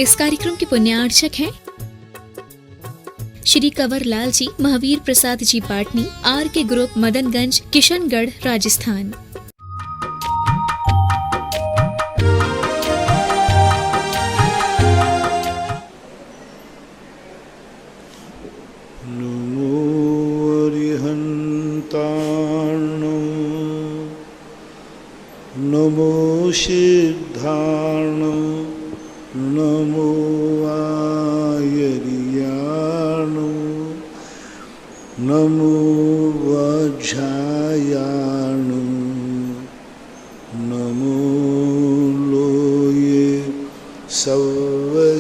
इस कार्यक्रम के पुण्यार्चक हैं श्री कंवर लाल जी, महावीर प्रसाद जी पाटनी, RK ग्रुप, मदनगंज, किशनगढ़, राजस्थान। नमो अरिहन्तार्णो, नमो सिद्धार्णो, नमो आयर्याणो, नमो वज्रायाणो, नमो लोये सवसाहुणं।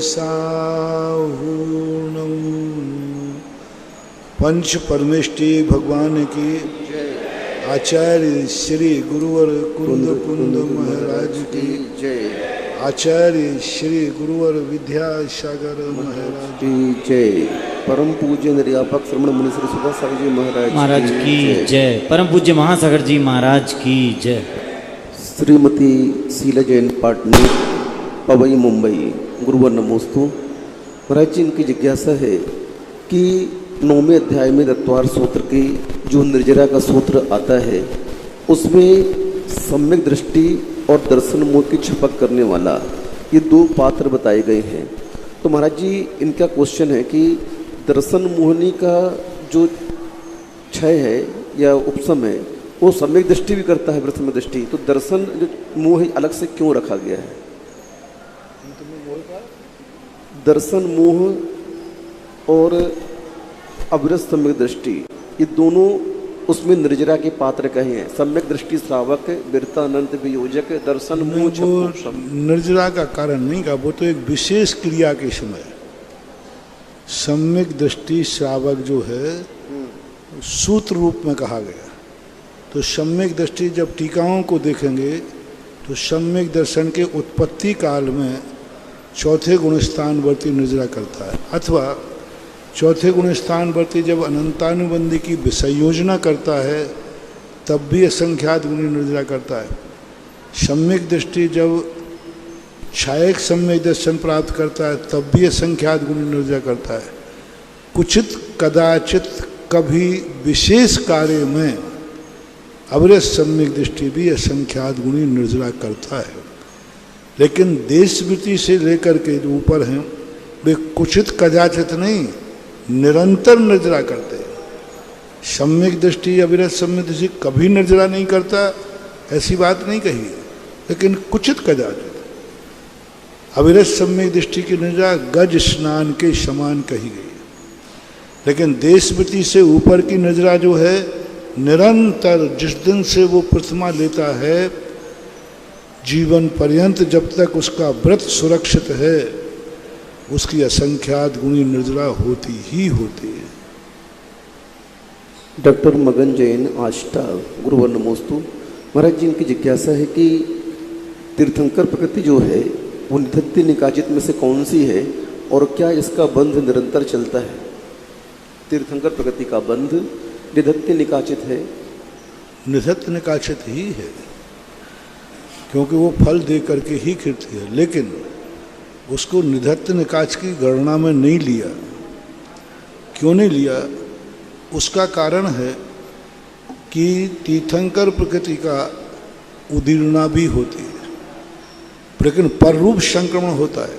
पंच परमेष्टि भगवान की आचार्य श्री गुरुवर कुंद कुंद महाराज की जय। आचार्य श्री गुरुवर विद्यासागर महाराज की जय। परम पूज्य निर्यापक श्रमण मुनि श्री सुधासागर जी महाराज की जय। परम पूज्य महासागर जी महाराज की जय। श्रीमती शीला जैन पाटनी, पवई, मुंबई। गुरुवर नमोस्तु। महाराज जी, इनकी जिज्ञासा है कि 9वें अध्याय में तत्वार सूत्र की जो निर्जरा का सूत्र आता है उसमें सम्यक दृष्टि और दर्शन मोह की छपक करने वाला ये दो पात्र बताए गए हैं। तो महाराज जी, इनका क्वेश्चन है कि दर्शन मोहनी का जो क्षय है या उपशम है वो सम्यक दृष्टि भी करता है, ब्रह्म दृष्टि, तो दर्शन मोह अलग से क्यों रखा गया है? दर्शन मोह और अविरत सम्यक दृष्टि ये दोनों उसमें निर्जरा के पात्र कहे हैं। सम्यक दृष्टि श्रावक, वीरता अनंत वियोजक, दर्शन मोह निर्जरा का कारण नहीं का, वो तो एक विशेष क्रिया के समय सम्यक दृष्टि श्रावक जो है सूत्र रूप में कहा गया। तो सम्यक दृष्टि जब टीकाओं को देखेंगे तो सम्यक दर्शन के उत्पत्ति काल में चौथे गुणस्थानवर्ती निर्जरा करता है, अथवा चौथे गुण स्थानवर्ती जब अनंतानुबंधी की विसंयोजना करता है तब भी असंख्यात गुणी निर्जरा करता है। सम्यक दृष्टि जब छायक सम्यक दर्शन प्राप्त करता है तब भी असंख्यात गुणी निर्जरा करता है। कुचित कदाचित कभी विशेष कार्य में अविरत सम्यक दृष्टि भी असंख्यात गुणी निर्जरा करता है। लेकिन देश वृत्ति से लेकर के जो ऊपर हैं वे कुचित कदाचित नहीं, निरंतर निर्जरा करते हैं। सम्यक दृष्टि अविरत सम्यक दृष्टि कभी निर्जरा नहीं करता, ऐसी बात नहीं कही है, लेकिन कुचित कदाचित अविरत सम्यक दृष्टि की निर्जरा गज स्नान के समान कही गई है। लेकिन देश वृत्ति से ऊपर की निर्जरा जो है निरंतर, जिस दिन से वो प्रतिमा लेता है जीवन पर्यंत, जब तक उसका व्रत सुरक्षित है उसकी असंख्यात गुणी निर्जरा होती ही होती है। डॉक्टर मगन जैन, आष्टा। गुरुवर नमोस्तु। महाराज जी, इनकी जिज्ञासा है कि तीर्थंकर प्रकृति जो है वो निधत्ति निकाचित में से कौन सी है और क्या इसका बंध निरंतर चलता है? तीर्थंकर प्रकृति का बंध निधत्ति निकाचित है? निधत्ति निकाचित ही है, क्योंकि वो फल दे करके ही खिलती है, लेकिन उसको निधत्ति निकाच की गणना में नहीं लिया। क्यों नहीं लिया? उसका कारण है कि तीर्थंकर प्रकृति का उदीर्णा भी होती है, लेकिन पररूप संक्रमण होता है।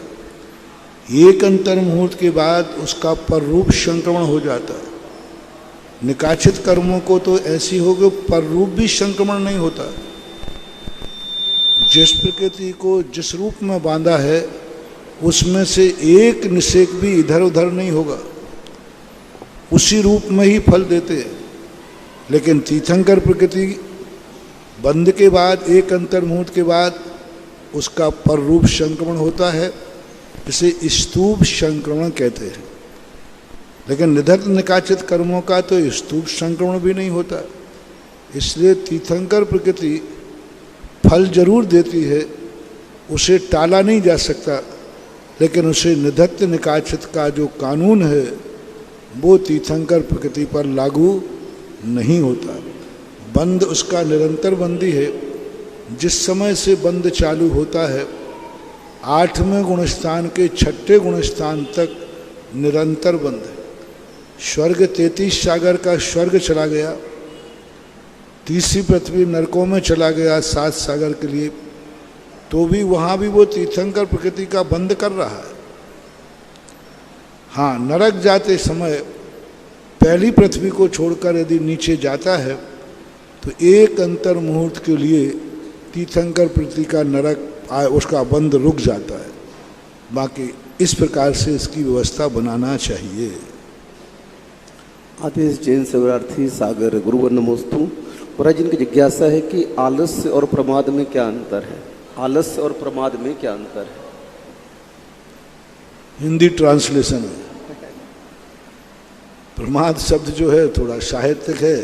एक अंतर मुहूर्त के बाद उसका पररूप संक्रमण हो जाता है। निकाचित कर्मों को तो ऐसी हो कि पररूप भी संक्रमण नहीं होता। जिस प्रकृति को जिस रूप में बांधा है उसमें से एक निषेक भी इधर उधर नहीं होगा, उसी रूप में ही फल देते हैं। लेकिन तीर्थंकर प्रकृति बंध के बाद, एक अंतर मुहूर्त के बाद उसका पररूप संक्रमण होता है, इसे स्तूप संक्रमण कहते हैं। लेकिन निधत्त निकाचित कर्मों का तो स्तूप संक्रमण भी नहीं होता। इसलिए तीर्थंकर प्रकृति फल जरूर देती है, उसे टाला नहीं जा सकता, लेकिन उसे निधत्त निकाचित का जो कानून है वो तीर्थंकर प्रकृति पर लागू नहीं होता। बंद उसका निरंतर बंदी है। जिस समय से बंद चालू होता है 8वें गुणस्थान के 6ठे गुणस्थान तक निरंतर बंद है। स्वर्ग 33 सागर का स्वर्ग चला गया, तीसरी पृथ्वी नरकों में चला गया 7 सागर के लिए, तो भी वहाँ भी वो तीर्थंकर प्रकृति का बंद कर रहा है। हाँ, नरक जाते समय पहली पृथ्वी को छोड़कर यदि नीचे जाता है तो एक अंतर मुहूर्त के लिए तीर्थंकर प्रकृति का नरक उसका बंद रुक जाता है। बाकी इस प्रकार से इसकी व्यवस्था बनाना चाहिए। आदेश जैन सेवार्थी सागर गुरुवर नमोस्तु। महाराज जी, इनकी जिज्ञासा है कि आलस्य और प्रमाद में क्या अंतर है? आलस्य और प्रमाद में क्या अंतर है? हिंदी ट्रांसलेशन है। प्रमाद शब्द जो है थोड़ा साहित्यिक है,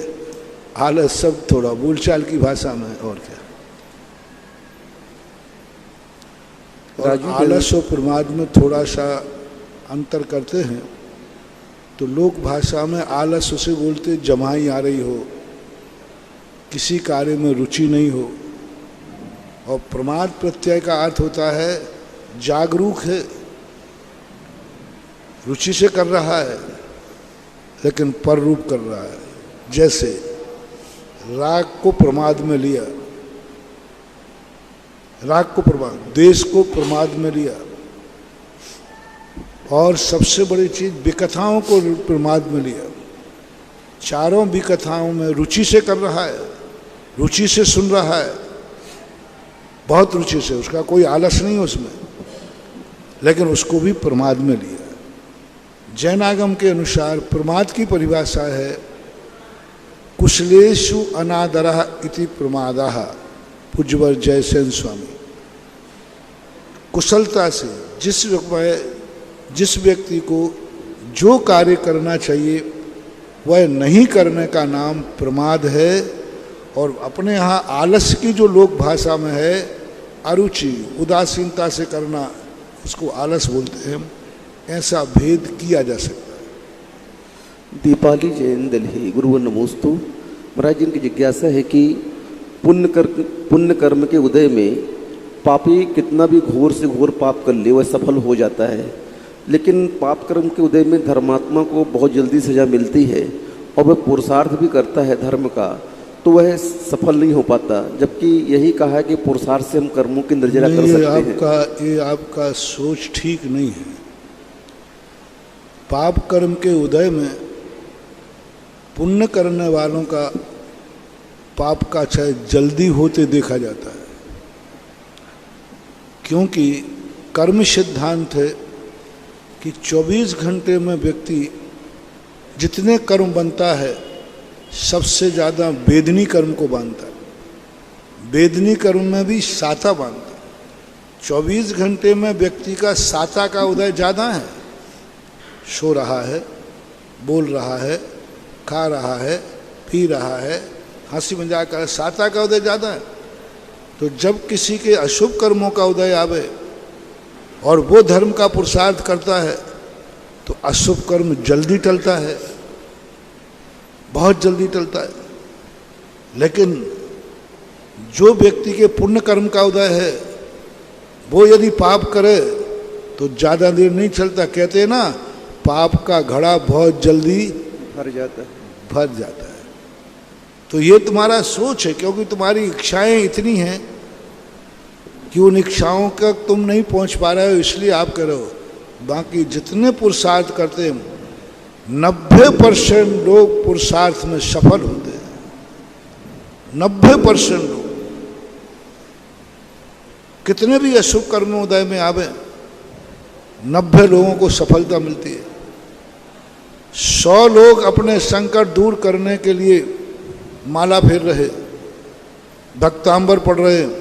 आलस शब्द थोड़ा बोलचाल की भाषा में, और क्या। और आलस और प्रमाद में थोड़ा सा अंतर करते हैं तो लोक भाषा में आलस उसे बोलते जमाई आ रही हो, किसी कार्य में रुचि नहीं हो, और प्रमाद प्रत्यय का अर्थ होता है जागरूक है, रुचि से कर रहा है लेकिन पर रूप कर रहा है। जैसे राग को प्रमाद में लिया, राग को प्रमाद, देश को प्रमाद में लिया, और सबसे बड़ी चीज विकथाओं को प्रमाद में लिया। चारों विकथाओं में रुचि से कर रहा है, रुचि से सुन रहा है, बहुत रुचि से, उसका कोई आलस नहीं उसमें, लेकिन उसको भी प्रमाद में लिया। जैनागम के अनुसार प्रमाद की परिभाषा है कुशलेषु अनादरः इति प्रमादः। पूज्यवर जयसेन स्वामी। कुशलता से जिस व्यक्ति को जो कार्य करना चाहिए वह नहीं करने का नाम प्रमाद है। और अपने यहाँ आलस्य की जो लोक भाषा में है अरुचि, उदासीनता से करना, उसको आलस बोलते हैं। ऐसा भेद किया जा सकता है। दीपाली जैन दिल्ली गुरुवर नमोस्तु। महाराज जी, इनकी जिज्ञासा है कि पुण्य कर्म के उदय में पापी कितना भी घोर से घोर पाप कर ले वह सफल हो जाता है, लेकिन पाप कर्म के उदय में धर्मात्मा को बहुत जल्दी सजा मिलती है और वह पुरुषार्थ भी करता है धर्म का, तो वह सफल नहीं हो पाता। जबकि यही कहा है कि पुरुषार्थ से हम कर्मों की निर्जरा कर सकते हैं। ये आपका सोच ठीक नहीं है। पाप कर्म के उदय में पुण्य करने वालों का पाप का क्षय जल्दी होते देखा जाता है, क्योंकि कर्म सिद्धांत है कि 24 घंटे में व्यक्ति जितने कर्म बनता है सबसे ज़्यादा वेदनी कर्म को बांधता है। वेदनी कर्म में भी साता बांधता है। 24 घंटे में व्यक्ति का साता का उदय ज़्यादा है। सो रहा है, बोल रहा है, खा रहा है, पी रहा है, हंसी मजाक कर रहा है, साता का उदय ज़्यादा है। तो जब किसी के अशुभ कर्मों का उदय आवे और वो धर्म का पुरुषार्थ करता है तो अशुभ कर्म जल्दी टलता है, बहुत जल्दी टलता है। लेकिन जो व्यक्ति के पुण्य कर्म का उदय है वो यदि पाप करे तो ज़्यादा देर नहीं चलता। कहते हैं ना, पाप का घड़ा बहुत जल्दी भर जाता है। तो ये तुम्हारा सोच है, क्योंकि तुम्हारी इच्छाएं इतनी हैं कि उन इच्छाओं तक तुम नहीं पहुंच पा रहे हो, इसलिए आप करो। बाकी जितने पुरुषार्थ करते हैं 90% लोग पुरुषार्थ में सफल होते हैं। 90% लोग, कितने भी अशुभ कर्म उदय में आवे 90 लोगों को सफलता मिलती है। 100 लोग अपने संकट दूर करने के लिए माला फेर रहे, भक्तांबर पढ़ रहे हैं,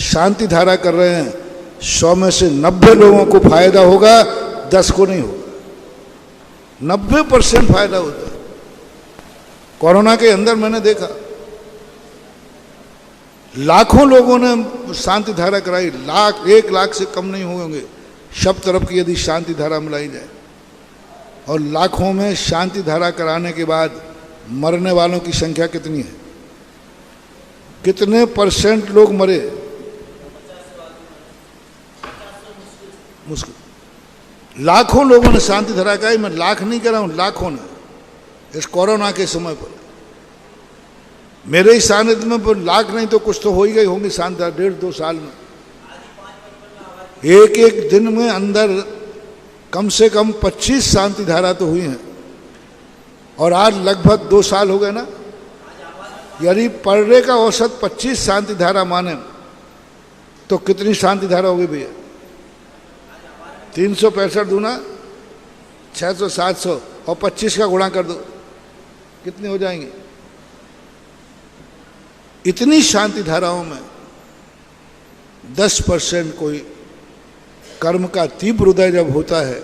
शांति धारा कर रहे हैं, 100 में से 90 लोगों को फायदा होगा, 10 को नहीं होगा। 90% फायदा होता है। कोरोना के अंदर मैंने देखा लाखों लोगों ने शांति धारा कराई, 1 लाख से कम नहीं होंगे सब तरफ की यदि शांति धारा मिलाई जाए। और लाखों में शांति धारा कराने के बाद मरने वालों की संख्या कितनी है? कितने % लोग मरे? मुश्किल। लाखों लोगों ने शांति धारा का, मैं लाख नहीं कह रहा हूँ, लाखों ने इस कोरोना के समय पर मेरे ही सानिध्य में लाख नहीं तो कुछ तो हो ही गई होंगी शांति धारा 1.5-2 साल में। एक एक दिन में अंदर कम से कम 25 शांति धारा तो हुई हैं और आज लगभग 2 साल हो गए ना। यदि पर डे का औसत 25 शांति धारा माने तो कितनी शांति धारा होगी भैया? 365 दूना 600 700 और 25 का गुणा कर दो, कितने हो जाएंगे? इतनी शांति धाराओं में 10% कोई कर्म का तीव्र उदय जब होता है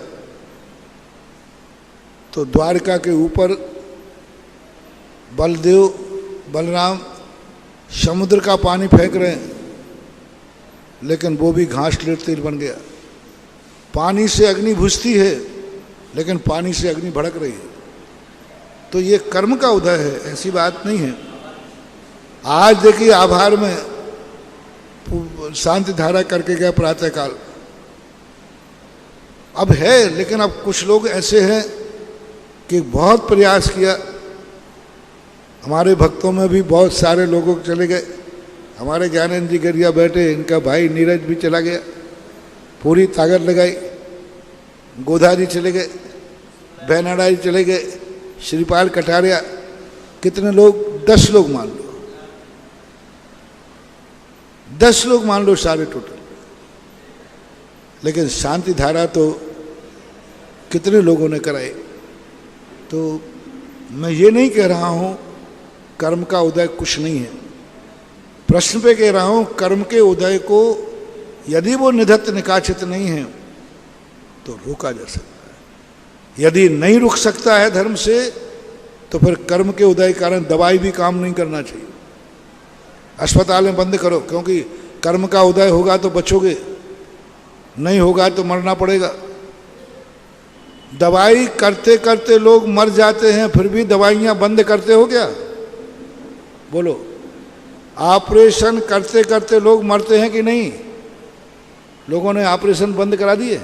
तो द्वारका के ऊपर बलदेव बलराम समुद्र का पानी फेंक रहे हैं, लेकिन वो भी घास तीर बन गया। पानी से अग्नि बुझती है लेकिन पानी से अग्नि भड़क रही है। तो ये कर्म का उदय है, ऐसी बात नहीं है। आज देखिए आभार में शांति धारा करके गया प्रातःकाल, अब है, लेकिन अब कुछ लोग ऐसे हैं कि बहुत प्रयास किया। हमारे भक्तों में भी बहुत सारे लोगों को चले गए। हमारे ज्ञानेंद्र जी गरिया बैठे, इनका भाई नीरज भी चला गया, पूरी ताकत लगाई। गोधा जी चले गए, बैनाडा जी चले गए, श्रीपाल कटारिया, कितने लोग? 10 लोग मान लो, 10 लोग मान लो सारे टोटल। लेकिन शांति धारा तो कितने लोगों ने कराई। तो मैं ये नहीं कह रहा हूँ कर्म का उदय कुछ नहीं है, प्रश्न पे कह रहा हूँ कर्म के उदय को यदि वो निधत्त निकाचित नहीं है तो रोका जा सकता है। यदि नहीं रुक सकता है धर्म से तो फिर कर्म के उदय के कारण दवाई भी काम नहीं करना चाहिए। अस्पताल में बंद करो, क्योंकि कर्म का उदय होगा तो बचोगे, नहीं होगा तो मरना पड़ेगा। दवाई करते करते लोग मर जाते हैं, फिर भी दवाइयाँ बंद करते हो क्या? बोलो। ऑपरेशन करते करते लोग मरते हैं कि नहीं? लोगों ने ऑपरेशन बंद करा दिए।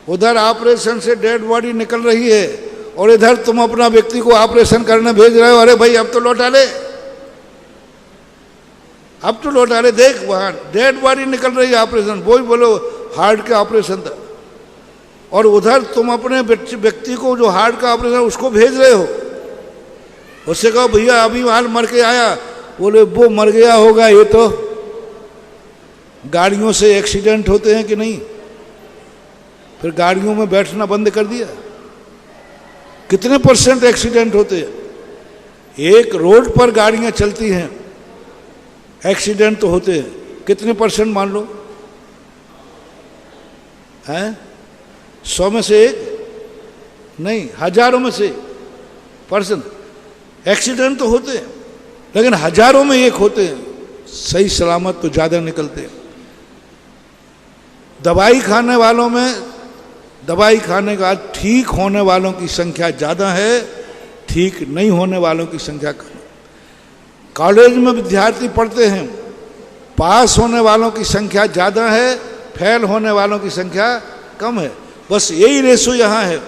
उधर ऑपरेशन से डेड बॉडी निकल रही है और इधर तुम अपना व्यक्ति को ऑपरेशन करने भेज रहे हो। अरे भाई अब तो लौटा ले, अब तो लौटा ले, देख वहां डेड बॉडी निकल रही है, ऑपरेशन, वो ही बोलो हार्ट का ऑपरेशन था, और उधर तुम अपने व्यक्ति को जो हार्ट का ऑपरेशन उसको भेज रहे हो। उससे कहो भैया अभी वहां मर के आया, बोले वो मर गया होगा, ये तो गाड़ियों से एक्सीडेंट होते हैं कि नहीं, फिर गाड़ियों में बैठना बंद कर दिया। कितने % एक्सीडेंट होते हैं? एक रोड पर गाड़ियां चलती हैं, एक्सीडेंट तो होते हैं, कितने % मान लो हैं? 100 में से 1 नहीं, हजारों में से % एक्सीडेंट तो होते हैं, लेकिन हजारों में 1 होते हैं सही सलामत, तो ज़्यादा निकलते हैं। दवाई खाने वालों में, दवाई खाने के बाद ठीक होने वालों की संख्या ज़्यादा है, ठीक नहीं होने वालों की संख्या कम। कॉलेज में विद्यार्थी पढ़ते हैं, पास होने वालों की संख्या ज़्यादा है, फेल होने वालों की संख्या कम है। बस यही रेशो यहाँ है।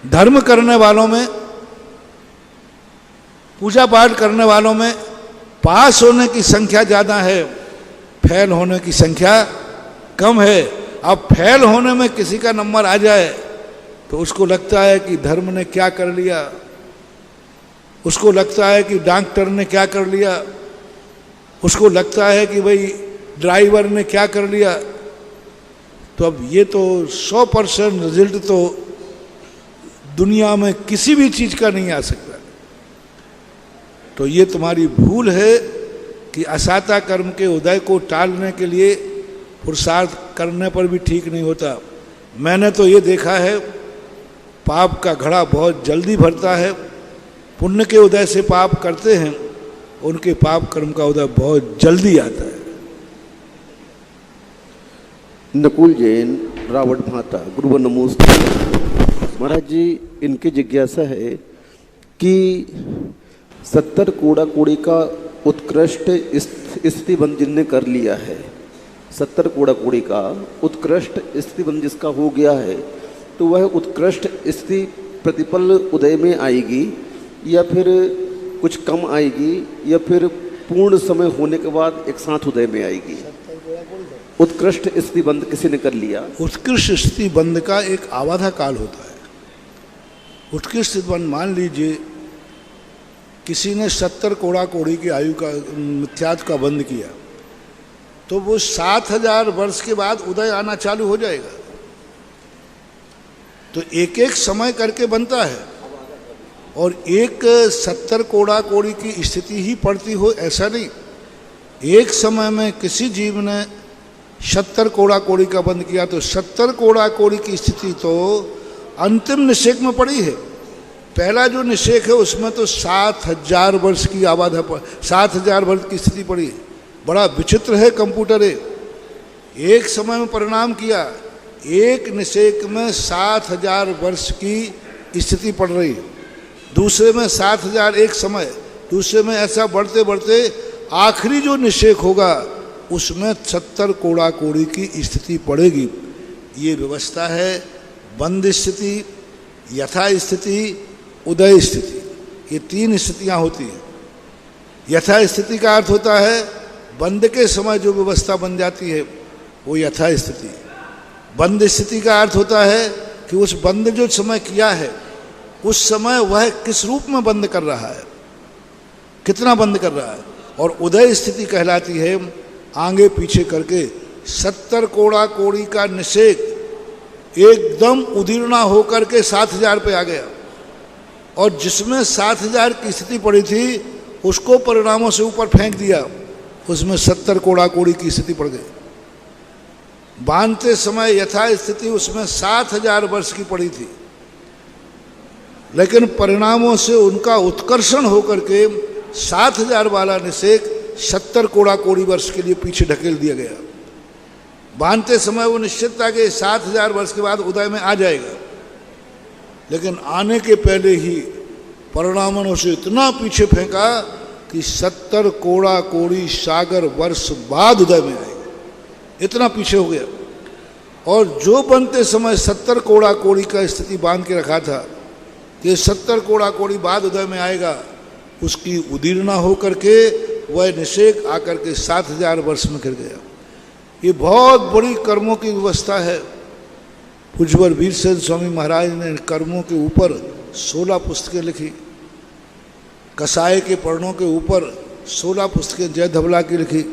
धर्म करने वालों में, पूजा पाठ करने वालों में पास होने की संख्या ज़्यादा है, फेल होने की संख्या कम है। अब फेल होने में किसी का नंबर आ जाए तो उसको लगता है कि धर्म ने क्या कर लिया, उसको लगता है कि डॉक्टर ने क्या कर लिया, उसको लगता है कि भाई ड्राइवर ने क्या कर लिया। तो अब ये तो 100% रिजल्ट तो दुनिया में किसी भी चीज़ का नहीं आ सकता। तो ये तुम्हारी भूल है कि असाता कर्म के उदय को टालने के लिए पुरुषार्थ करने पर भी ठीक नहीं होता। मैंने तो ये देखा है, पाप का घड़ा बहुत जल्दी भरता है। पुण्य के उदय से पाप करते हैं, उनके पाप कर्म का उदय बहुत जल्दी आता है। नकुल जैन, रावट भाता, गुरुवर नमोस्तु। महाराज जी, इनकी जिज्ञासा है कि 70 कूड़ा कूड़ी का उत्कृष्ट स्थिति बंद जिनने कर लिया है, 70 कोड़ा कोड़ी का उत्कृष्ट स्थितिबंध जिसका हो गया है, तो वह उत्कृष्ट स्थिति प्रतिपल उदय में आएगी या फिर कुछ कम आएगी या फिर पूर्ण समय होने के बाद एक साथ उदय में आएगी? उत्कृष्ट स्थिति बंद किसी ने कर लिया। उत्कृष्ट स्थिति बंद का एक आवाधा काल होता है। उत्कृष्ट स्थिति बंद, मान लीजिए किसी ने 70 कोड़ा कोड़ी की आयु का मिथ्यात्व का बंद किया, तो वो 7000 वर्ष के बाद उदय आना चालू हो जाएगा। तो एक एक समय करके बनता है, और एक 70 कोड़ा कोड़ी की स्थिति ही पड़ती हो ऐसा नहीं। एक समय में किसी जीव ने 70 कोड़ा कोड़ी का बंद किया तो 70 कोड़ा कोड़ी की स्थिति तो अंतिम निषेक में पड़ी है। पहला जो निषेक है उसमें तो 7000 वर्ष की आबाद 7000 वर्ष की स्थिति पड़ी है। बड़ा विचित्र है कंप्यूटर है। एक समय में परिणाम किया, एक निषेक में 7000 वर्ष की स्थिति पड़ रही है, दूसरे में 7000 एक समय, दूसरे में ऐसा बढ़ते बढ़ते आखिरी जो निषेक होगा उसमें 70 कोड़ा कोड़ी की स्थिति पड़ेगी। ये व्यवस्था है बंद स्थिति, यथा स्थिति, उदय स्थिति। ये 3 स्थितियां होती हैं। यथा स्थिति का अर्थ होता है बंद के समय जो व्यवस्था बन जाती है वो यथा स्थिति। बंद स्थिति का अर्थ होता है कि उस बंद जो समय किया है उस समय वह किस रूप में बंद कर रहा है, कितना बंद कर रहा है। और उदय स्थिति कहलाती है आगे पीछे करके 70 कोड़ा कोड़ी का निषेक एकदम उदीर्णा होकर के 7000 पे आ गया, और जिसमें 7000 की स्थिति पड़ी थी उसको परिणामों से ऊपर फेंक दिया, उसमें 70 कोड़ा कोड़ी की स्थिति पड़ गई। बांधते समय यथा स्थिति उसमें 7000 वर्ष की पड़ी थी, लेकिन परिणामों से उनका उत्कर्षण होकर के 7000 वाला निषेक 70 कोड़ा कोड़ी वर्ष के लिए पीछे ढकेल दिया गया। बांधते समय वो निश्चित था कि 7000 वर्ष के बाद उदय में आ जाएगा, लेकिन आने के पहले ही परिणामों से इतना पीछे फेंका कि 70 कोड़ा कोड़ी सागर वर्ष बाद उदय में आएगा, इतना पीछे हो गया। और जो बनते समय 70 कोड़ा कोड़ी का स्थिति बांध के रखा था कि 70 कोड़ा कोड़ी बाद उदय में आएगा, उसकी उदीर्णा होकर के वह निषेक आकर के 7000 वर्ष में गिर गया। ये बहुत बड़ी कर्मों की व्यवस्था है। पूज्यवर वीरसेन स्वामी महाराज ने कर्मों के ऊपर 16 पुस्तकें लिखी। कसाय के पर्णों के ऊपर 16 पुस्तकें जय धबला की लिखी।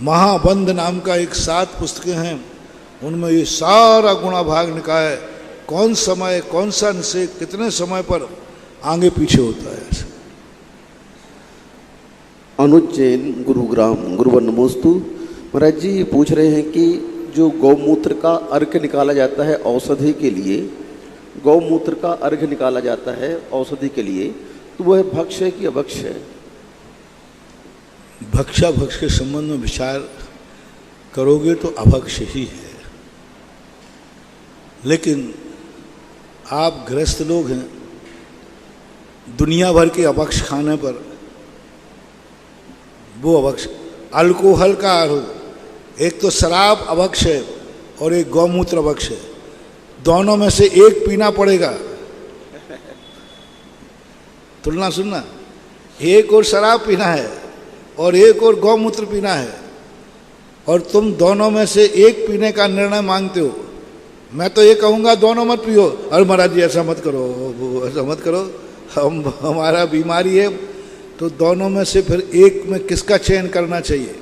महाबंध नाम का एक 7 पुस्तकें हैं, उनमें ये सारा गुणा भाग निकाय, कौन समय कौन सा निषेक कितने समय पर आगे पीछे होता है। अनुज जैन, गुरुग्राम, गुरुवर नमोस्तु। महाराज जी ये पूछ रहे हैं कि जो गौमूत्र का अर्घ निकाला जाता है औषधि के लिए, गौमूत्र का अर्घ निकाला जाता है औषधि के लिए, तो वह भक्ष्य है कि अभक्ष्य है? भक्षा भक्ष के संबंध में विचार करोगे तो अभक्ष्य ही है। लेकिन आप गृहस्थ लोग हैं, दुनिया भर के अभक्ष खाने पर वो अभक्ष। अल्कोहल का एक तो शराब अभक्ष है और एक गौमूत्र अभक्ष है, दोनों में से एक पीना पड़ेगा। तुलना सुनना, एक और शराब पीना है और एक और गौमूत्र पीना है, और तुम दोनों में से एक पीने का निर्णय मांगते हो। मैं तो ये कहूँगा दोनों मत पियो। अरे महाराज जी ऐसा मत करो, ऐसा मत करो, हमारा बीमारी है। तो दोनों में से फिर एक में किसका चयन करना चाहिए?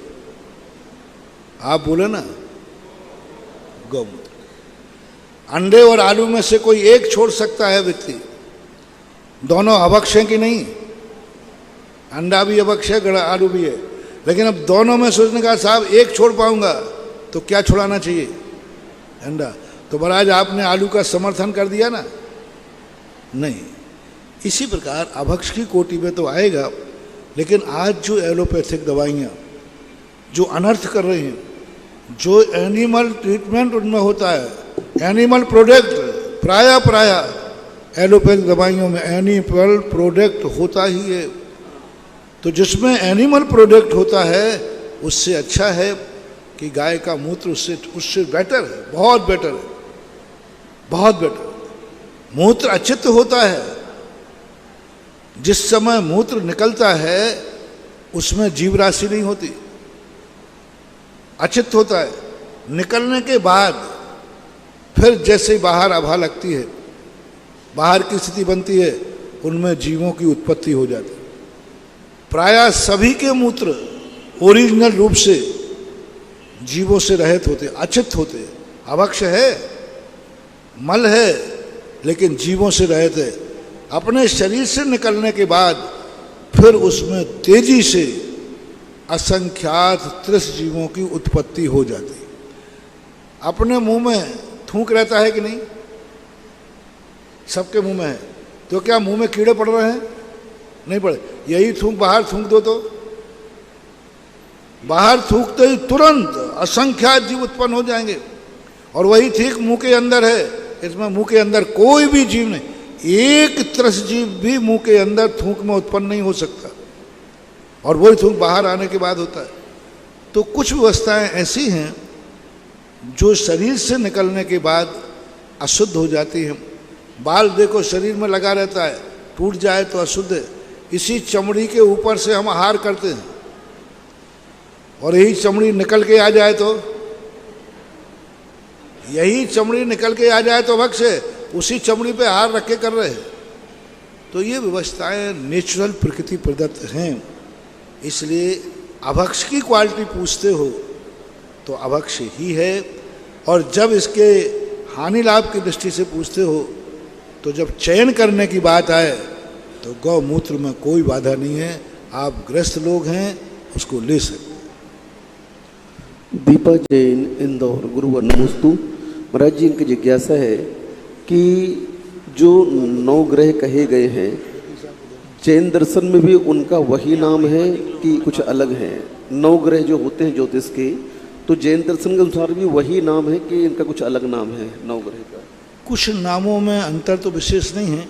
आप बोले ना गौमूत्र। अंडे और आलू में से कोई एक छोड़ सकता है व्यक्ति, दोनों अभक्ष हैं कि नहीं? अंडा भी अभक्ष है, आलू भी है, लेकिन अब दोनों में सोचने का साहब एक छोड़ पाऊंगा तो क्या छुड़ाना चाहिए? अंडा। तो महाराज आपने आलू का समर्थन कर दिया ना? नहीं। इसी प्रकार अभक्ष की कोटि में तो आएगा, लेकिन आज जो एलोपैथिक दवाइयाँ जो अनर्थ कर रही हैं, जो एनिमल ट्रीटमेंट उनमें होता है, एनिमल प्रोडक्ट, प्राय एलोपैथिक दवाइयों में एनिमल प्रोडक्ट होता ही है। तो जिसमें एनिमल प्रोडक्ट होता है उससे अच्छा है कि गाय का मूत्र उससे बेटर है, बहुत बेटर है, बहुत बेटर। मूत्र अचित होता है, जिस समय मूत्र निकलता है उसमें जीव राशि नहीं होती, अचित होता है। निकलने के बाद फिर जैसे बाहर आभा लगती है, बाहर की स्थिति बनती है, उनमें जीवों की उत्पत्ति हो जाती है। प्रायः सभी के मूत्र ओरिजिनल रूप से जीवों से रहित होते, अचित होते। अभक्ष है, मल है, लेकिन जीवों से रहित है। अपने शरीर से निकलने के बाद फिर उसमें तेजी से असंख्यात त्रिस जीवों की उत्पत्ति हो जाती। अपने मुंह में थूक रहता है कि नहीं? सबके मुंह में है। तो क्या मुंह में कीड़े पड़ रहे हैं? नहीं पड़े। यही थूक बाहर थूक दो तो बाहर थूकते ही तुरंत असंख्यात जीव उत्पन्न हो जाएंगे। और वही ठीक मुंह के अंदर है, इसमें मुंह के अंदर कोई भी जीव नहीं, एक त्रस जीव भी मुंह के अंदर थूक में उत्पन्न नहीं हो सकता, और वही थूक बाहर आने के बाद होता है। तो कुछ व्यवस्थाएं ऐसी हैं जो शरीर से निकलने के बाद अशुद्ध हो जाती हैं। बाल देखो शरीर में लगा रहता है, टूट जाए तो अशुद्ध है। इसी चमड़ी के ऊपर से हम आहार करते हैं, और यही चमड़ी निकल के आ जाए तो, यही चमड़ी निकल के आ जाए तो भक्ष है, उसी चमड़ी पे आहार रख के कर रहे हैं। तो ये व्यवस्थाएं नेचुरल प्रकृति प्रदत्त हैं। इसलिए अभक्ष की क्वालिटी पूछते हो तो अभक्ष ही है, और जब इसके हानि लाभ की दृष्टि से पूछते हो तो जब चयन करने की बात आए तो गौमूत्र में कोई बाधा नहीं है। आप गृहस्थ लोग हैं, उसको ले सकते। दीपा जैन, इंदौर। गुरुवर नमोस्तु। महाराज जी, इनकी जिज्ञासा है कि जो 9 ग्रह कहे गए हैं, जैन दर्शन में भी उनका वही नाम है कि कुछ अलग है? 9 ग्रह जो होते हैं ज्योतिष के, तो जैन दर्शन के अनुसार भी वही नाम है कि इनका कुछ अलग नाम है 9 ग्रह का? कुछ नामों में अंतर तो विशेष नहीं है,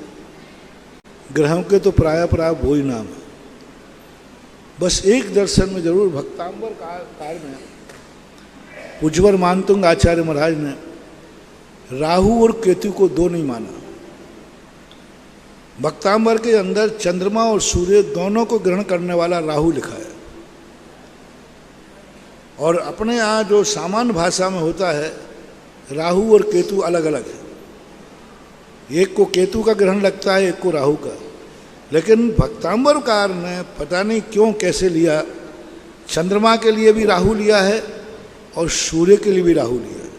ग्रहों के तो प्राय वही नाम है। बस एक दर्शन में जरूर भक्तांबर काल में उज्ज्वल मानतुंग आचार्य महाराज ने राहु और केतु को 2 नहीं माना। भक्तांबर के अंदर चंद्रमा और सूर्य दोनों को ग्रहण करने वाला राहु लिखा है, और अपने यहाँ जो सामान्य भाषा में होता है राहु और केतु अलग अलग है। एक को केतु का ग्रहण लगता है, एक को राहु का। लेकिन भक्तांबरकार ने पता नहीं क्यों कैसे लिया, चंद्रमा के लिए भी राहु लिया है और सूर्य के लिए भी राहु लिया है।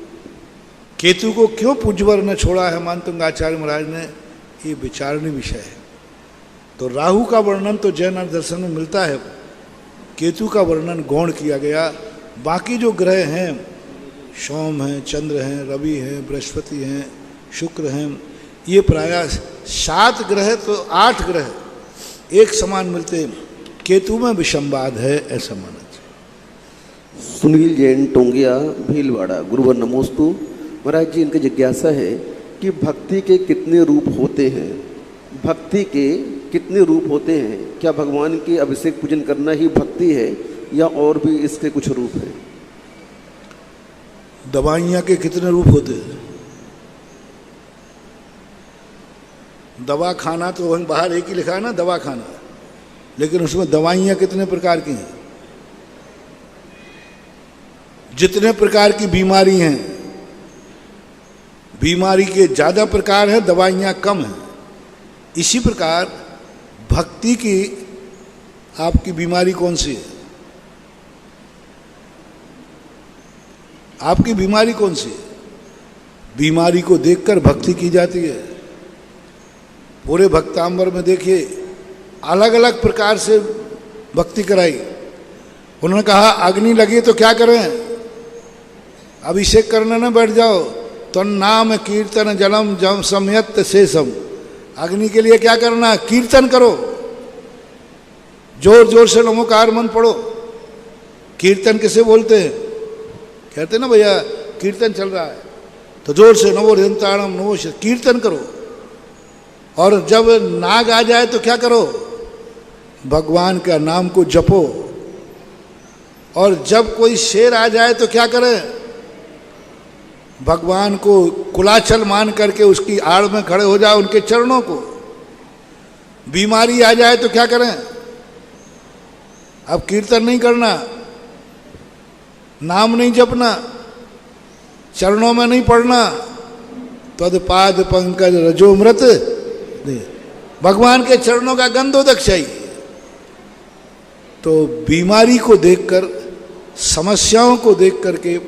केतु को क्यों पूज्यवर ने छोड़ा है मानतुंग आचार्य महाराज ने, ये विचारणीय विषय है। तो राहु का वर्णन तो जैन दर्शन में मिलता है, केतु का वर्णन गौण किया गया। बाकी जो ग्रह हैं, सोम हैं, चंद्र हैं, रवि हैं, बृहस्पति हैं, शुक्र हैं, ये प्रायः 7 ग्रह तो 8 ग्रह एक समान मिलते हैं। केतु में विषमवाद है, ऐसा माना जाए। सुनील जैन, टोंगिया, भीलवाड़ा। गुरुवर नमोस्तु। महाराज जी, इनकी जिज्ञासा है कि भक्ति के कितने रूप होते हैं? भक्ति के कितने रूप होते हैं? क्या भगवान के अभिषेक पूजन करना ही भक्ति है या और भी इसके कुछ रूप हैं? दवाइयाँ के कितने रूप होते हैं? दवा खाना तो वहीं बाहर एक ही लिखा है ना, दवा खाना, लेकिन उसमें दवाइयाँ कितने प्रकार की हैं? जितने प्रकार की बीमारी हैं, बीमारी के ज़्यादा प्रकार हैं, दवाइयाँ कम हैं। इसी प्रकार भक्ति की आपकी बीमारी कौन सी है? आपकी बीमारी कौन सी है? बीमारी को देखकर भक्ति की जाती है। पूरे भक्तांबर में देखिए अलग अलग प्रकार से भक्ति कराई। उन्होंने कहा अग्नि लगी तो क्या करें? अभिषेक करने न बैठ जाओ, तो नाम कीर्तन जलम जम समयत शेषम। अग्नि के लिए क्या करना? कीर्तन करो, जोर जोर से नमोकार मन पढ़ो। कीर्तन किसे बोलते हैं? कहते ना भैया कीर्तन चल रहा है तो जोर से नवो हृदयताणम नवो, कीर्तन करो। और जब नाग आ जाए तो क्या करो? भगवान का नाम को जपो। और जब कोई शेर आ जाए तो क्या करें? भगवान को कुलाचल मान करके उसकी आड़ में खड़े हो जाए, उनके चरणों को। बीमारी आ जाए तो क्या करें? अब कीर्तन नहीं करना, नाम नहीं जपना, चरणों में नहीं पढ़ना, तदपाद पंकज रजोमृत, भगवान के चरणों का गंधोदक चाहिए। तो बीमारी को देखकर, समस्याओं को देख करके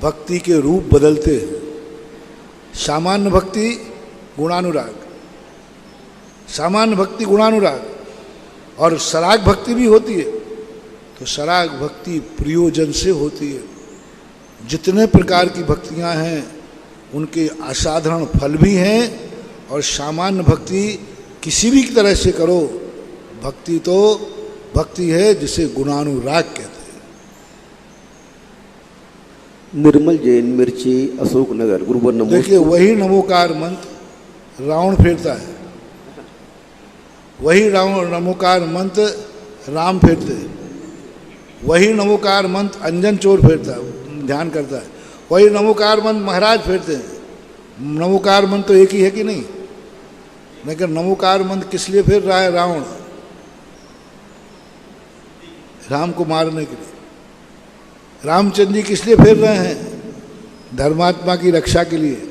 भक्ति के रूप बदलते हैं। सामान्य भक्ति गुणानुराग, सामान्य भक्ति गुणानुराग, और सराग भक्ति भी होती है। तो सराग भक्ति प्रियोजन से होती है। जितने प्रकार की भक्तियां हैं उनके असाधारण फल भी हैं, और सामान्य भक्ति किसी भी तरह से करो, भक्ति तो भक्ति है जिसे गुणानुराग कहते हैं। निर्मल जैन, मिर्ची, अशोकनगर, गुरुवर नमो। देखिए, वही नमोकार मंत्र रावण फेरता है, वही रावण नमोकार मंत्र राम फेरते हैं, वही नमोकार मंत्र अंजन चोर फेरता है, ध्यान करता है, वही नमोकार मंत्र महाराज फेरते हैं। नमोकार मंत्र तो एक ही है कि नहीं? लेकिन नमोकार मंत्र किस लिए फेर रहा है रावण? राम को मारने के लिए। रामचंद्र जी किस लिए फेर रहे हैं? धर्मात्मा की रक्षा के लिए।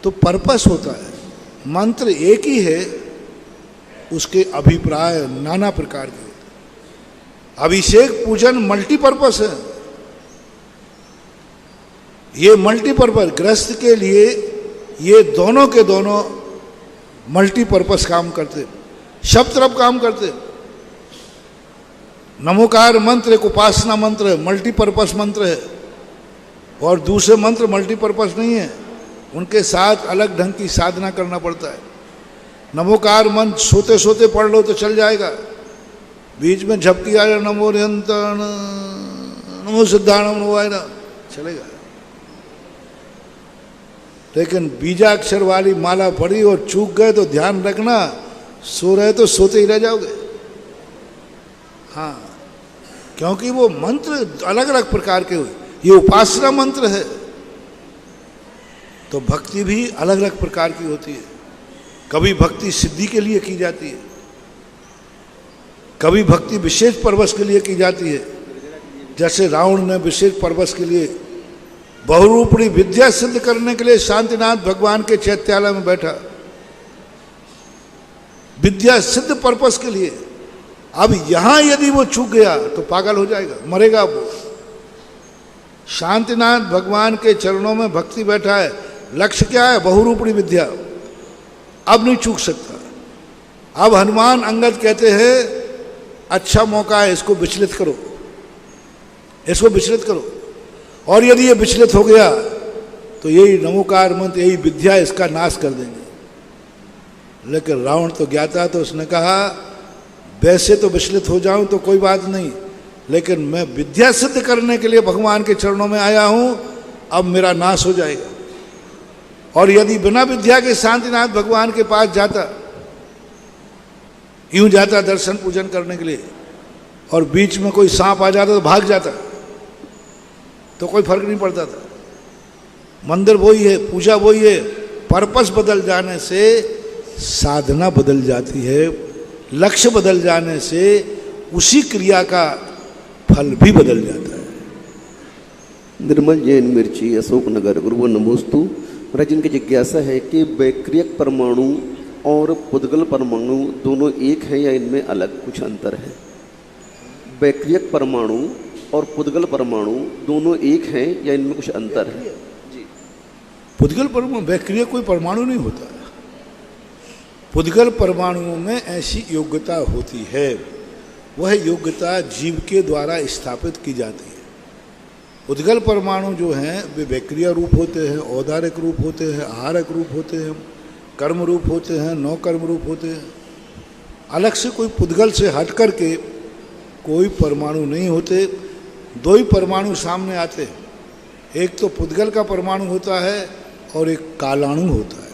तो पर्पस होता है। मंत्र एक ही है, उसके अभिप्राय नाना प्रकार के होते हैं। अभिषेक पूजन मल्टीपर्पस है। ये मल्टीपर्पस गृहस्थ के लिए, ये दोनों के दोनों मल्टीपर्पस काम करते, सब तरफ काम करते। नमोकार मंत्र एक उपासना मंत्र है, मल्टीपर्पस मंत्र है, और दूसरे मंत्र मल्टीपर्पस नहीं है, उनके साथ अलग ढंग की साधना करना पड़ता है। नमोकार मंत्र सोते सोते पढ़ लो तो चल जाएगा, बीच में झपकी आ जाए नमो नियंत्रण नमो सिद्धाणम नमो आए ना, चलेगा। लेकिन बीजाक्षर वाली माला पढ़ी और चूक गए तो ध्यान रखना, सो रहे तो सोते ही रह जाओगे। हाँ, क्योंकि वो मंत्र अलग अलग प्रकार के हुए, ये उपासना मंत्र है, तो भक्ति भी अलग अलग प्रकार की होती है। कभी भक्ति सिद्धि के लिए की जाती है, कभी भक्ति विशेष पर्पस के लिए की जाती है। जैसे रावण ने विशेष पर्पस के लिए बहुरूपणी विद्या सिद्ध करने के लिए शांतिनाथ भगवान के चैत्यालय में बैठा, विद्या सिद्ध पर्पस के लिए। अब यहां यदि वो चूक गया तो पागल हो जाएगा, मरेगा वो। शांतिनाथ भगवान के चरणों में भक्ति बैठा है, लक्ष्य क्या है? बहुरूपणी विद्या। अब नहीं चूक सकता। अब हनुमान अंगद कहते हैं अच्छा मौका है, इसको विचलित करो, इसको विचलित करो। और यदि ये विचलित हो गया तो यही नमोकार मंत्र, यही विद्या इसका नाश कर देंगे। लेकिन रावण तो ज्ञाता, तो उसने कहा वैसे तो विचलित हो जाऊं तो कोई बात नहीं, लेकिन मैं विद्या सिद्ध करने के लिए भगवान के चरणों में आया हूं, अब मेरा नाश हो जाएगा। और यदि बिना विद्या के शांतिनाथ भगवान के पास जाता, यूं जाता दर्शन पूजन करने के लिए, और बीच में कोई सांप आ जाता तो भाग जाता, तो कोई फर्क नहीं पड़ता था। मंदिर वही है, पूजा वही है, पर्पस बदल जाने से साधना बदल जाती है, लक्ष्य बदल जाने से उसी क्रिया का फल भी बदल जाता है। निर्मल जैन, मिर्ची, अशोकनगर, गुरुवर नमोस्तु। महाराज, जिनकी जिज्ञासा है कि वैक्रियक परमाणु और पुद्गल परमाणु दोनों एक हैं या इनमें अलग कुछ अंतर है? वैक्रियक परमाणु और पुद्गल परमाणु दोनों एक हैं या इनमें कुछ अंतर है? पुद्गल परमाणु, वैक्रिय कोई परमाणु नहीं होता है। पुद्गल परमाणुओं में ऐसी योग्यता होती है, वह योग्यता जीव के द्वारा स्थापित की जाती है। पुद्गल परमाणु जो हैं वे वैक्रिय रूप होते हैं, औदारिक रूप होते हैं, आहारक रूप होते हैं, कर्म रूप होते हैं, नौ कर्म रूप होते हैं। अलग से कोई पुद्गल से हट कर के कोई परमाणु नहीं होते। दो ही परमाणु सामने आते हैं, एक तो पुद्गल का परमाणु होता है और एक कालाणु होता है।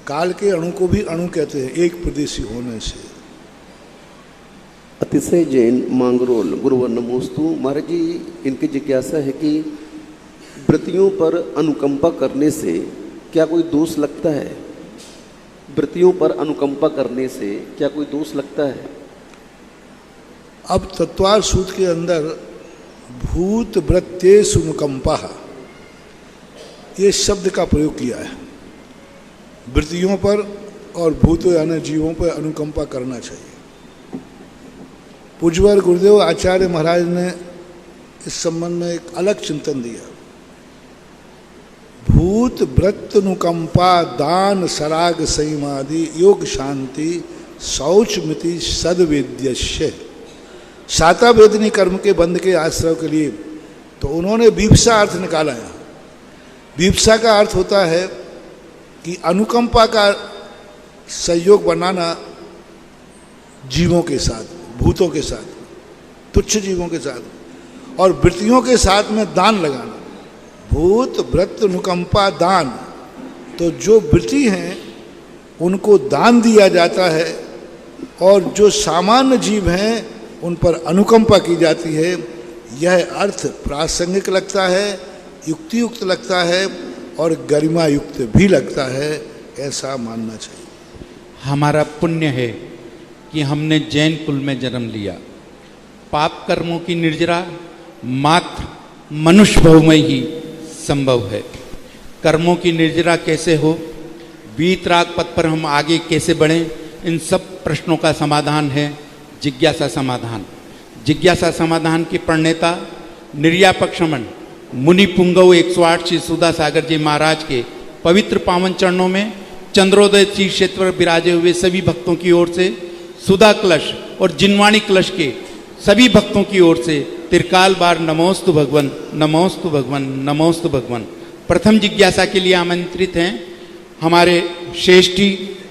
काल के अणु को भी अणु कहते हैं, एक प्रदेशी होने से। अतिशय जैन मांगरोल गुरुवर नमोस्तु। महाराज जी, इनकी जिज्ञासा है कि व्रतियों पर अनुकंपा करने से क्या कोई दोष लगता है? व्रतियों पर अनुकंपा करने से क्या कोई दोष लगता है? अब तत्वार सूत्र के अंदर भूत व्रत्येषु अनुकंपा ये शब्द का प्रयोग किया है। वृत्तियों पर और भूतों यानी जीवों पर अनुकंपा करना चाहिए। पूज्यवर गुरुदेव आचार्य महाराज ने इस संबंध में एक अलग चिंतन दिया। भूत व्रत अनुकंपा दान सराग संयमादि योग शांति शौच मिति सद्वेद्यस्य। साता वेदनी कर्म के बंध के आश्रय के लिए तो उन्होंने विप्सा अर्थ निकाला है। विप्सा का अर्थ होता है कि अनुकंपा का सहयोग बनाना जीवों के साथ, भूतों के साथ, तुच्छ जीवों के साथ, और वृत्तियों के साथ में दान लगाना। भूत व्रत अनुकंपा दान, तो जो वृत्ति हैं उनको दान दिया जाता है और जो सामान्य जीव हैं उन पर अनुकंपा की जाती है। यह अर्थ प्रासंगिक लगता है, युक्तियुक्त लगता है और गरिमा युक्त भी लगता है, ऐसा मानना चाहिए। हमारा पुण्य है कि हमने जैन कुल में जन्म लिया। पाप कर्मों की निर्जरा मात्र मनुष्य भव में ही संभव है। कर्मों की निर्जरा कैसे हो, वीतराग पथ पर हम आगे कैसे बढ़ें, इन सब प्रश्नों का समाधान है जिज्ञासा समाधान। जिज्ञासा समाधान की प्रणेता निर्यापक श्रमण मुनि पुंगव 108 श्री सुधा सागर जी महाराज के पवित्र पावन चरणों में चंद्रोदय तीर्थ क्षेत्र पर विराजे हुए सभी भक्तों की ओर से, सुधा कलश और जिनवाणी कलश के सभी भक्तों की ओर से त्रिकाल बार नमोस्तु भगवन, नमोस्तु भगवन, नमोस्तु भगवन। प्रथम जिज्ञासा के लिए आमंत्रित हैं हमारे श्रेष्ठी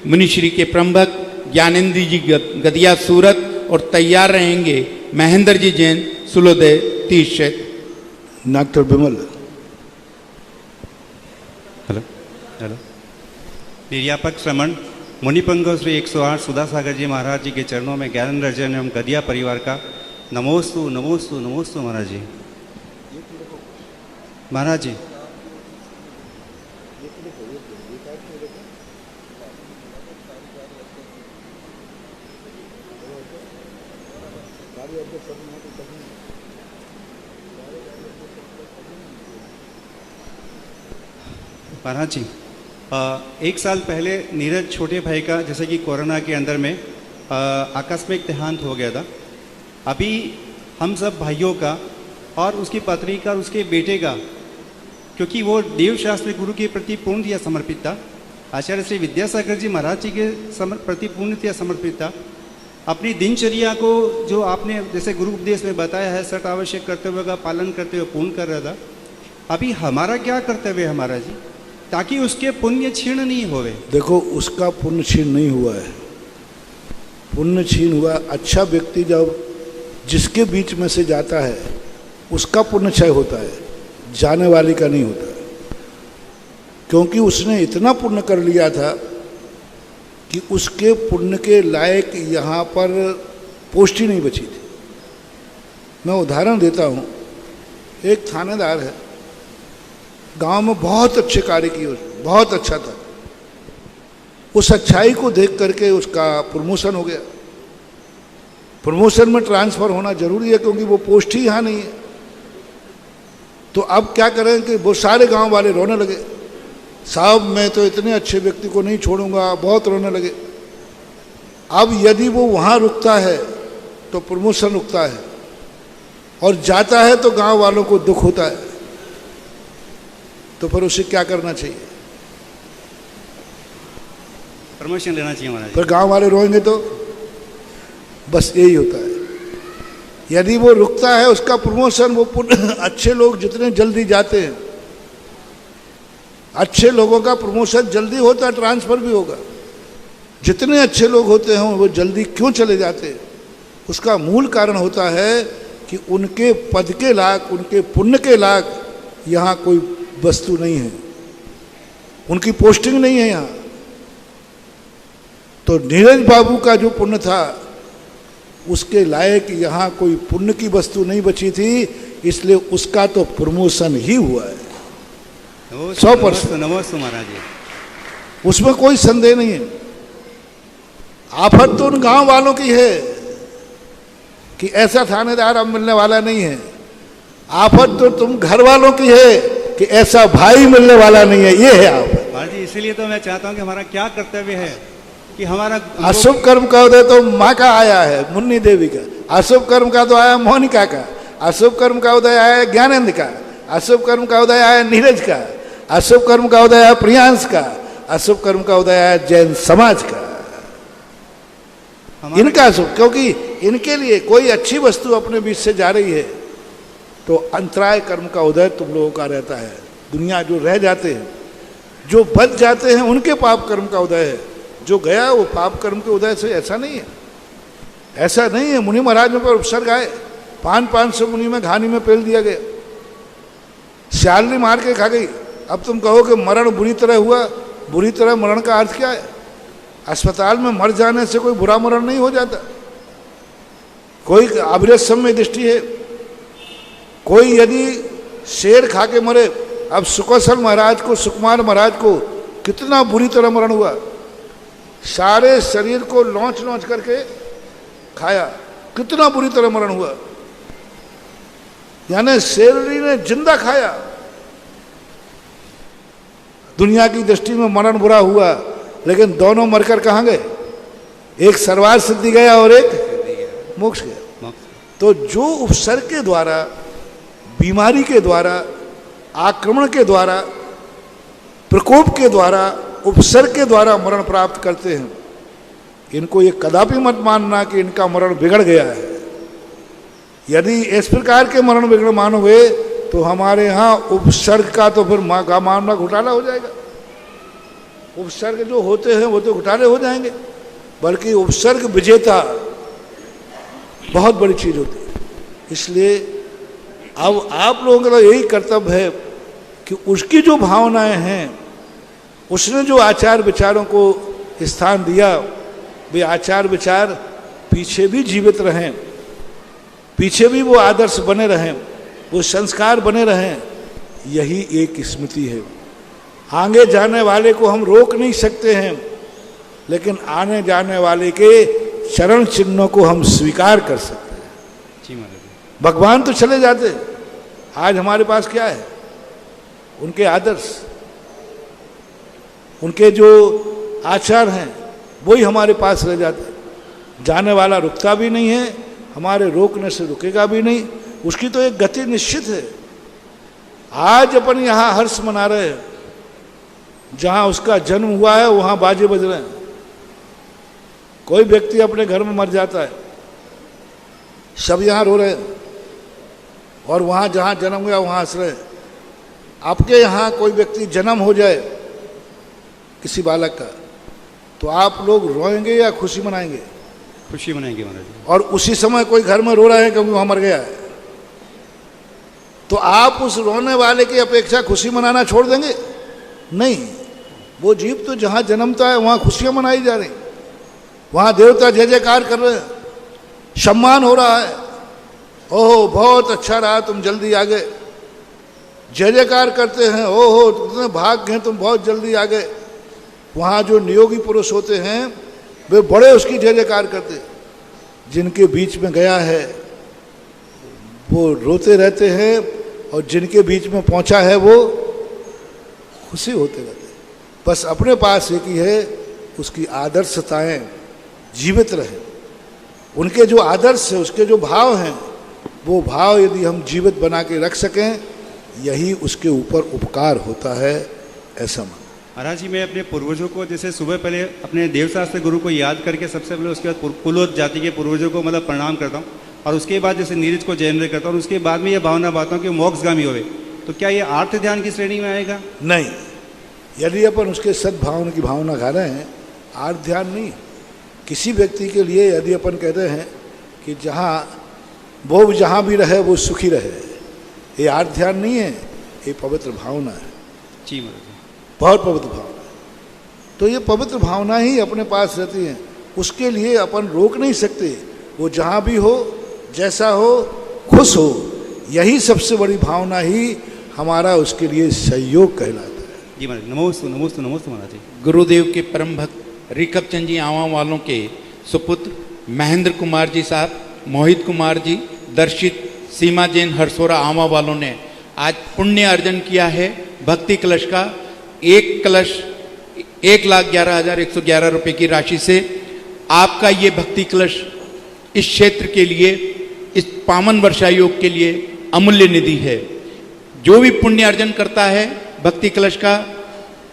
मुनिश्री के प्रमुख ज्ञानेंद्र जी गदिया सूरत, और तैयार रहेंगे Mahendra ji Jain Sulodaya Tirth Kshetra. Doctor Vimal. Hello hello. निर्यापक श्रमण मुनिपंगव श्री 108 सुधा सागर जी महाराज जी के चरणों में ज्ञानेंद्र जैन एवं गदिया परिवार का नमोस्तु नमोस्तु नमोस्तु। महाराज जी, महाराज जी, महाराज जी, एक साल पहले नीरज छोटे भाई का जैसे कि कोरोना के अंदर में आकस्मिक देहांत हो गया था। अभी हम सब भाइयों का और उसकी पत्नी का और उसके बेटे का, क्योंकि वो देवशास्त्री गुरु के प्रति पूर्णतया समर्पित था, आचार्य श्री विद्यासागर जी महाराज जी के प्रति पूर्णतया समर्पित था। अपनी दिनचर्या को जो आपने जैसे गुरु उपदेश में बताया है सट आवश्यक कर्तव्य का पालन करते हुए पूर्ण कर रहा था। अभी हमारा क्या कर्तव्य है महाराज जी, ताकि उसके पुण्य क्षीण नहीं होवे? देखो, उसका पुण्य क्षीण नहीं हुआ है। पुण्य क्षीण हुआ, अच्छा व्यक्ति जब जिसके बीच में से जाता है उसका पुण्य क्षय होता है, जाने वाले का नहीं होता। क्योंकि उसने इतना पुण्य कर लिया था कि उसके पुण्य के लायक यहाँ पर पोस्ट ही नहीं बची थी। मैं उदाहरण देता हूँ। एक थानेदार है, गांव में बहुत अच्छे कार्य किए, बहुत अच्छा था। उस अच्छाई को देख करके उसका प्रमोशन हो गया। प्रमोशन में ट्रांसफ़र होना जरूरी है क्योंकि वो पोस्ट ही यहाँ नहीं है। तो अब क्या करें कि वो सारे गांव वाले रोने लगे, साहब मैं तो इतने अच्छे व्यक्ति को नहीं छोड़ूंगा, बहुत रोने लगे। अब यदि वो वहाँ रुकता है तो प्रमोशन रुकता है, और जाता है तो गांव वालों को दुख होता है। तो फिर उसे क्या करना चाहिए? प्रमोशन लेना चाहिए महाराज। फिर गांव वाले रोएंगे तो बस यही होता है। यदि वो रुकता है उसका प्रमोशन, वो अच्छे लोग जितने जल्दी जाते हैं, अच्छे लोगों का प्रमोशन जल्दी होता है, ट्रांसफर भी होगा। जितने अच्छे लोग होते हैं वो जल्दी क्यों चले जाते हैं? उसका मूल कारण होता है कि उनके पद के लायक, उनके पुण्य के लायक यहाँ कोई वस्तु नहीं है, उनकी पोस्टिंग नहीं है यहाँ। तो नीरज बाबू का जो पुण्य था उसके लायक यहाँ कोई पुण्य की वस्तु नहीं बची थी, इसलिए उसका तो प्रमोशन ही हुआ है 100%। नमस्ते महाराज जी। उसमें कोई संदेह नहीं है। आफत तो उन गांव वालों की है कि ऐसा थानेदार अब मिलने वाला नहीं है। आफत तो तुम घर वालों की है कि ऐसा भाई मिलने वाला नहीं है। ये है आफत महाराज जी। इसीलिए तो मैं चाहता हूँ कि हमारा क्या कर्तव्य है कि हमारा अशुभ कर्म का उदय तो माँ का आया है, मुन्नी देवी का। अशुभ कर्म का तो आया मोनिका का। अशुभ कर्म का उदय आया ज्ञानेंद्र का। अशुभ कर्म का उदय आया नीरज का। अशुभ कर्म का उदय आया प्रियांश का। अशुभ कर्म का उदय आया जैन समाज का। इनका अशुभ, क्योंकि इनके लिए कोई अच्छी वस्तु अपने बीच से जा रही है तो अंतराय कर्म का उदय तुम लोगों का रहता है। दुनिया जो रह जाते हैं, जो बच जाते हैं, उनके पाप कर्म का उदय है। जो गया वो पाप कर्म के उदय से ऐसा नहीं है। ऐसा नहीं है। मुनि महाराज में पर उपसर्ग आए, 500 मुनि में घानी में पेल दिया गया। श्यालनी मार के खा गई। अब तुम कहो कि मरण बुरी तरह हुआ। बुरी तरह मरण का अर्थ क्या है? अस्पताल में मर जाने से कोई बुरा मरण नहीं हो जाता। कोई अविरत समय दृष्टि है। कोई यदि शेर खा के मरे, अब सुकौशल महाराज को, सुकुमार महाराज को कितना बुरी तरह मरण हुआ। सारे शरीर को लौंच लौंच करके खाया, कितना बुरी तरह मरण हुआ। यानी शेरनी ने जिंदा खाया। दुनिया की दृष्टि में मरण बुरा हुआ, लेकिन दोनों मरकर कहाँ गए? एक सर्वार सिद्धि गया और एक मोक्ष गया। तो जो उपसर्ग के द्वारा, बीमारी के द्वारा, आक्रमण के द्वारा, प्रकोप के द्वारा, उपसर्ग के द्वारा मरण प्राप्त करते हैं, इनको ये कदापि मत मानना कि इनका मरण बिगड़ गया है। यदि इस प्रकार के मरण बिगड़ मानोगे तो हमारे यहाँ उपसर्ग का तो फिर मामला घोटाला हो जाएगा। उपसर्ग जो होते हैं वो तो घोटाले हो जाएंगे, बल्कि उपसर्ग विजेता बहुत बड़ी चीज होती है। इसलिए अब आप लोगों का यही कर्तव्य है कि उसकी जो भावनाएं हैं, उसने जो आचार विचारों को स्थान दिया, वे आचार विचार पीछे भी जीवित रहें, पीछे भी वो आदर्श बने रहें, वो संस्कार बने रहें। यही एक स्मृति है। आगे जाने वाले को हम रोक नहीं सकते हैं, लेकिन आने जाने वाले के चरण चिन्हों को हम स्वीकार कर सकते हैं। जी महाराज। भगवान तो चले जाते, आज हमारे पास क्या है? उनके आदर्श, उनके जो आचार हैं वही हमारे पास रह जाते। जाने वाला रुकता भी नहीं है, हमारे रोकने से रुकेगा भी नहीं। उसकी तो एक गति निश्चित है। आज अपन यहाँ हर्ष मना रहे हैं, जहाँ उसका जन्म हुआ है वहाँ बाजे बज रहे हैं। कोई व्यक्ति अपने घर में मर जाता है, सब यहाँ रो रहे हैं, और वहाँ जहाँ जन्म हुआ वहाँ हंस रहे हैं। आपके यहाँ कोई व्यक्ति जन्म हो जाए किसी बालक का, तो आप लोग रोएंगे या खुशी मनाएंगे? खुशी मनाएंगे महाराज जी। और उसी समय कोई घर में रो रहा है क्योंकि वहाँ मर गया है, तो आप उस रोने वाले की अपेक्षा खुशी मनाना छोड़ देंगे? नहीं। वो जीव तो जहाँ जन्मता है वहाँ खुशियाँ मनाई जा रही, वहाँ देवता जय जयकार कर रहे हैं, सम्मान हो रहा है। ओहो बहुत अच्छा रहा, तुम जल्दी आ गए, जय जयकार करते हैं। ओहो कितने भाग्य हैं, तुम बहुत जल्दी आ गए। वहाँ जो नियोगी पुरुष होते हैं वे बड़े उसकी जय जयकार करते। जिनके बीच में गया है वो रोते रहते हैं, और जिनके बीच में पहुँचा है वो खुशी होते रहते। बस अपने पास एक ही है, उसकी आदर्शताएं जीवित रहे। उनके जो आदर्श है, उसके जो भाव हैं, वो भाव यदि हम जीवित बना के रख सकें, यही उसके ऊपर उपकार होता है, ऐसा मान। महाराज जी, मैं अपने पूर्वजों को जैसे सुबह पहले अपने देवशास्त्र गुरु को याद करके सबसे पहले उसके बाद कुलोत जाति के पूर्वजों को मतलब प्रणाम करता हूँ, और उसके बाद जैसे नीरज को जयेंद्र करता हूँ, और उसके बाद में ये भावना बाता हूँ कि मोक्षगामी होवे। तो क्या ये आर्थ ध्यान की श्रेणी में आएगा? नहीं। यदि अपन उसके सद्भावना की भावना खा रहे हैं, आर्थ ध्यान नहीं। किसी व्यक्ति के लिए यदि अपन कहते हैं कि वो जहाँ भी रहे वो सुखी रहे, ये आर्थ ध्यान नहीं है, ये पवित्र भावना है। जी महाराज, बहुत पवित्र भावना है। तो ये पवित्र भावना ही अपने पास रहती है, उसके लिए अपन रोक नहीं सकते। वो जहाँ भी हो, जैसा हो, खुश हो, यही सबसे बड़ी भावना ही हमारा उसके लिए सहयोग कहलाता है। जी महाराज, नमोस्तु नमोस्तु नमोस्तु महाराज जी। गुरुदेव के परम भक्त रिकब चंद जी आवा वालों के सुपुत्र महेंद्र कुमार जी साहब, मोहित कुमार जी, दर्शित सीमा जैन हरसोरा आवा वालों ने आज पुण्य अर्जन किया है। भक्ति कलश का एक कलश 1,11,111 रुपये की राशि से आपका ये भक्ति कलश इस क्षेत्र के लिए, इस पावन वर्षा योग के लिए अमूल्य निधि है। जो भी पुण्य अर्जन करता है भक्ति कलश का,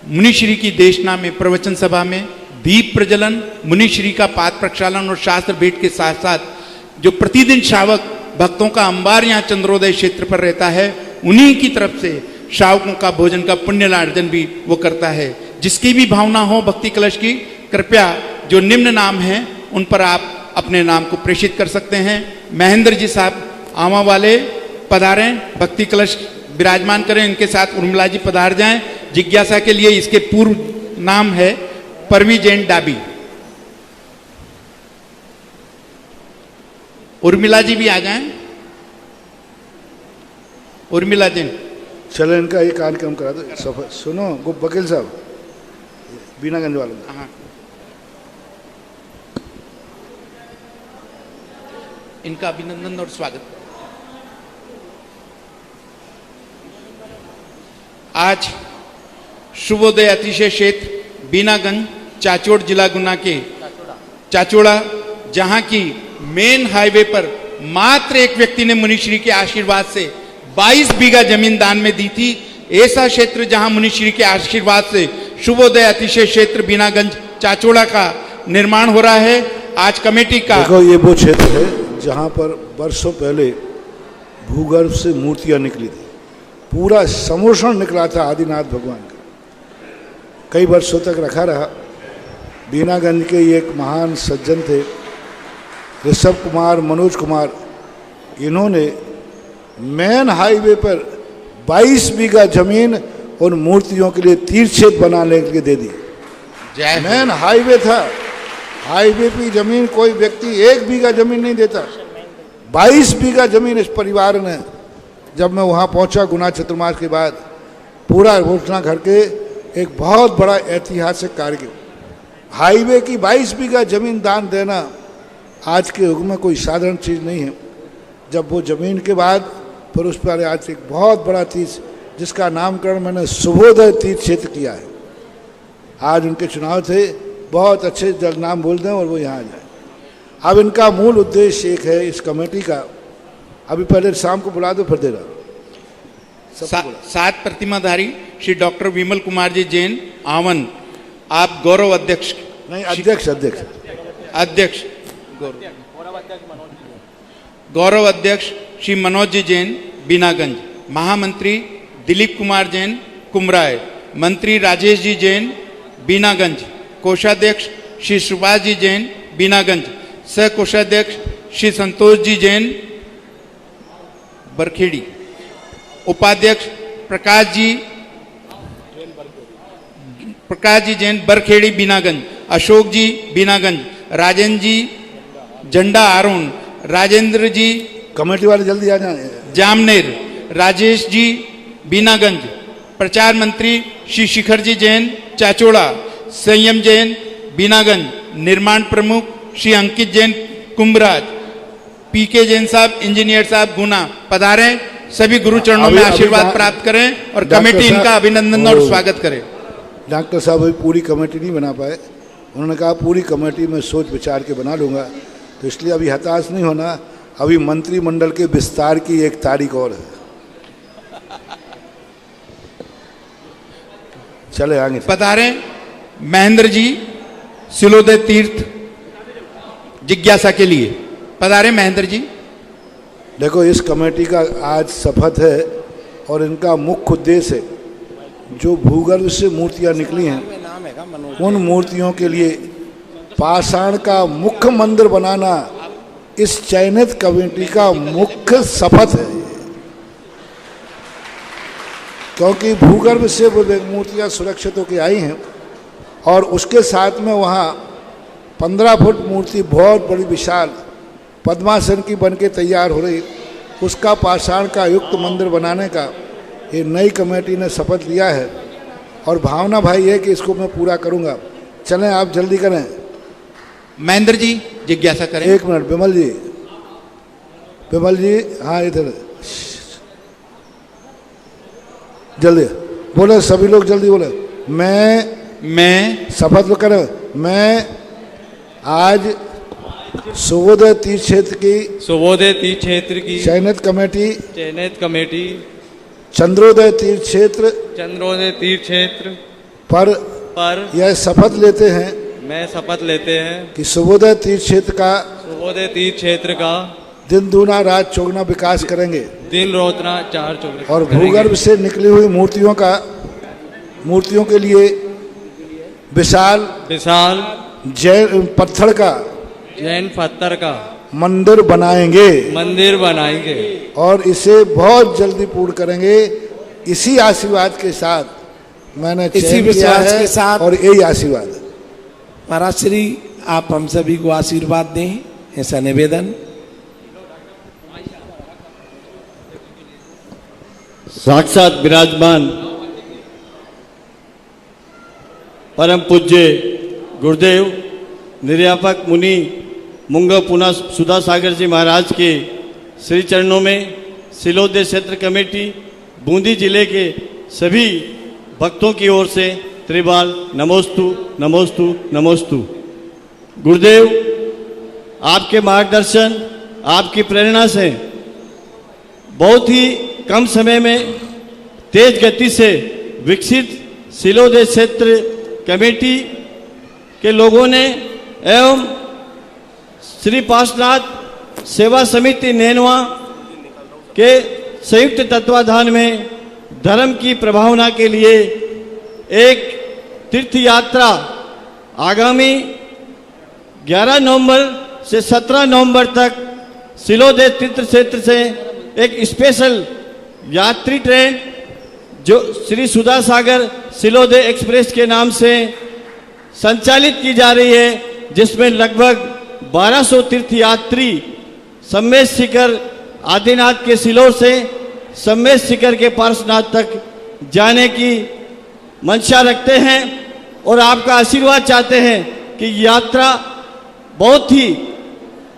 मुनिश्री की देशना में प्रवचन सभा में दीप प्रज्वलन, मुनिश्री का पाद प्रक्षालन और शास्त्र भेंट के साथ साथ जो प्रतिदिन श्रावक भक्तों का अंबार यहाँ चंद्रोदय क्षेत्र पर रहता है, उन्हीं की तरफ से श्रावकों का भोजन का पुण्य अर्जन भी वो करता है। जिसकी भी भावना हो भक्ति कलश की, कृपया जो निम्न नाम हैं उन पर आप अपने नाम को प्रेषित कर सकते हैं। महेंद्र जी साहब आमा वाले पधारें, भक्ति कलश विराजमान करें, इनके साथ उर्मिला जी पधार जाएं। जिज्ञासा के लिए इसके पूर्व नाम है परवी जैन डाबी। उर्मिला जी भी आ जाएं। उर्मिला जैन, चलो इनका ये कार्यक्रम करा दो। सफर सुनो वकील साहब, बीनागंज वालों का। हाँ, इनका अभिनंदन और स्वागत। आज शुभोदय अतिशय क्षेत्र बीनागंज चाचोड़ जिला गुना के चाचोड़ा, जहां की मेन हाईवे पर मात्र एक व्यक्ति ने मुनिश्री के आशीर्वाद से 22 बीघा जमीन दान में दी थी। ऐसा क्षेत्र जहां मुनिश्री के आशीर्वाद से शुभोदय अतिशय क्षेत्र बीनागंज चाचोड़ा का निर्माण हो रहा है। आज कमेटी का देखो, ये वो क्षेत्र है जहां पर वर्षों पहले भूगर्भ से मूर्तियां निकली थी, पूरा समोषण निकला था आदिनाथ भगवान का, कई वर्षों तक रखा रहा। बीनागंज के ये एक महान सज्जन थे ऋषभ कुमार, मनोज कुमार, इन्होंने मेन हाईवे पर 22 बीघा जमीन और मूर्तियों के लिए तीर्थ क्षेत्र बनाने के लिए दे दी। मेन हाईवे था, हाईवे की जमीन कोई व्यक्ति 1 बीघा जमीन नहीं देता। 22 बीघा जमीन इस परिवार ने, जब मैं वहाँ पहुँचा गुना चतुर्मास के बाद, पूरा घोषणा करके एक बहुत बड़ा ऐतिहासिक कार्य। हाईवे की 22 बीघा जमीन दान देना आज के युग में कोई साधारण चीज़ नहीं है। जब वो जमीन के बाद फिर उस पर आज एक बहुत बड़ा तीर्थ, जिसका नामकरण मैंने शुभोदय तीर्थ क्षेत्र किया है। आज उनके चुनाव थे, बहुत अच्छे जग नाम बोल दें और वो यहाँ आ जाए। अब इनका मूल उद्देश्य एक है इस कमेटी का, अभी पहले शाम को बुला दो फिर दे रहा। 7 प्रतिमाधारी श्री डॉक्टर विमल कुमार जी जैन आवन, आप गौरव अध्यक्ष, नहीं अध्यक्ष अध्यक्ष अध्यक्ष गौरव अध्यक्ष श्री मनोज जी जैन बीनागंज, महामंत्री दिलीप कुमार जैन कुमराय, मंत्री राजेश जी जैन बीनागंज, कोषाध्यक्ष श्री सुभाष जी जैन बीनागंज, सह कोषाध्यक्ष श्री संतोष जी जैन बरखेड़ी, उपाध्यक्ष प्रकाश जी जैन बरखेड़ी बीनागंज, अशोक जी बीनागंज, राजेंद्र जी झंडा आरोन, राजेंद्र जी कमेटी वाले जल्दी आ जाए, जामनेर, राजेश जी बीनागंज, प्रचार मंत्री श्री शिखर जी जैन चाचोड़ा, संयम जैन बीनागंज, निर्माण प्रमुख श्री अंकित जैन कुंभराज, पीके जैन साहब इंजीनियर साहब गुना पधारें। सभी गुरु चरणों में आशीर्वाद प्राप्त करें और कमेटी इनका अभिनंदन और स्वागत करें। डॉक्टर साहब अभी पूरी कमेटी नहीं बना पाए, उन्होंने कहा पूरी कमेटी में सोच विचार के बना लूँगा, तो इसलिए अभी हताश नहीं होना। अभी मंत्रिमंडल के विस्तार की 1 तारीख और है। चले आगे पधारें महेंद्र जी सिलोदय तीर्थ जिज्ञासा के लिए। पधारें महेंद्र जी। देखो, इस कमेटी का आज शपथ है और इनका मुख्य उद्देश्य है, जो भूगर्भ से मूर्तियां निकली हैं उन मूर्तियों के लिए पाषाण का मुख्य मंदिर बनाना इस चयनित कमेटी का मुख्य शपथ है। क्योंकि भूगर्भ से वो मूर्तियां सुरक्षित होकर आई हैं और उसके साथ में वहाँ 15 फुट मूर्ति, बहुत बड़ी विशाल पद्मासन की बन के तैयार हो रही, उसका पाषाण का युक्त मंदिर बनाने का ये नई कमेटी ने शपथ लिया है और भावना भाई है कि इसको मैं पूरा करूंगा। चलें, आप जल्दी करें। महेंद्र जी जिज्ञासा करें। एक मिनट, विमल जी, हाँ इधर जल्दी बोले, सभी लोग जल्दी बोले। मैं शपथ करें, मैं आज सुबोधय तीर्थ क्षेत्र की चयनित कमेटी चंद्रोदय तीर्थ क्षेत्र पर यह शपथ लेते हैं कि सुबोधय तीर्थ क्षेत्र का दिन दूना रात चौगुना विकास करेंगे, दिन रोजना चार चौगुना, और भूगर्भ से निकली हुई मूर्तियों के लिए विशाल जैन पत्थर का मंदिर बनाएंगे और इसे बहुत जल्दी पूर्ण करेंगे। इसी आशीर्वाद के साथ मैंने चयन किया है के साथ, और यही आशीर्वाद है। महाराज श्री, आप हम सभी को आशीर्वाद दें, ऐसा निवेदन। साक्षात विराजमान परम पूज्य गुरुदेव निर्यापक मुनि मुंगा पुना सुधा सागर जी महाराज के श्री चरणों में सिलोदय क्षेत्र कमेटी बूंदी जिले के सभी भक्तों की ओर से त्रिबाल नमोस्तु नमोस्तु नमोस्तु। गुरुदेव, आपके मार्गदर्शन, आपकी प्रेरणा से बहुत ही कम समय में तेज गति से विकसित सिलोदय क्षेत्र कमेटी के लोगों ने एवं श्री पार्श्वनाथ सेवा समिति नैनवा के संयुक्त तत्वाधान में धर्म की प्रभावना के लिए एक तीर्थ यात्रा आगामी 11 नवंबर से 17 नवंबर तक सिलोदय तीर्थ क्षेत्र से एक स्पेशल यात्री ट्रेन जो श्री सुधा सागर सिलोदय एक्सप्रेस के नाम से संचालित की जा रही है, जिसमें लगभग 1200 तीर्थ यात्री सम्मेश शिखर आदिनाथ के सिलोर से सम्मेश शिखर के पार्श्वनाथ तक जाने की मंशा रखते हैं और आपका आशीर्वाद चाहते हैं कि यात्रा बहुत ही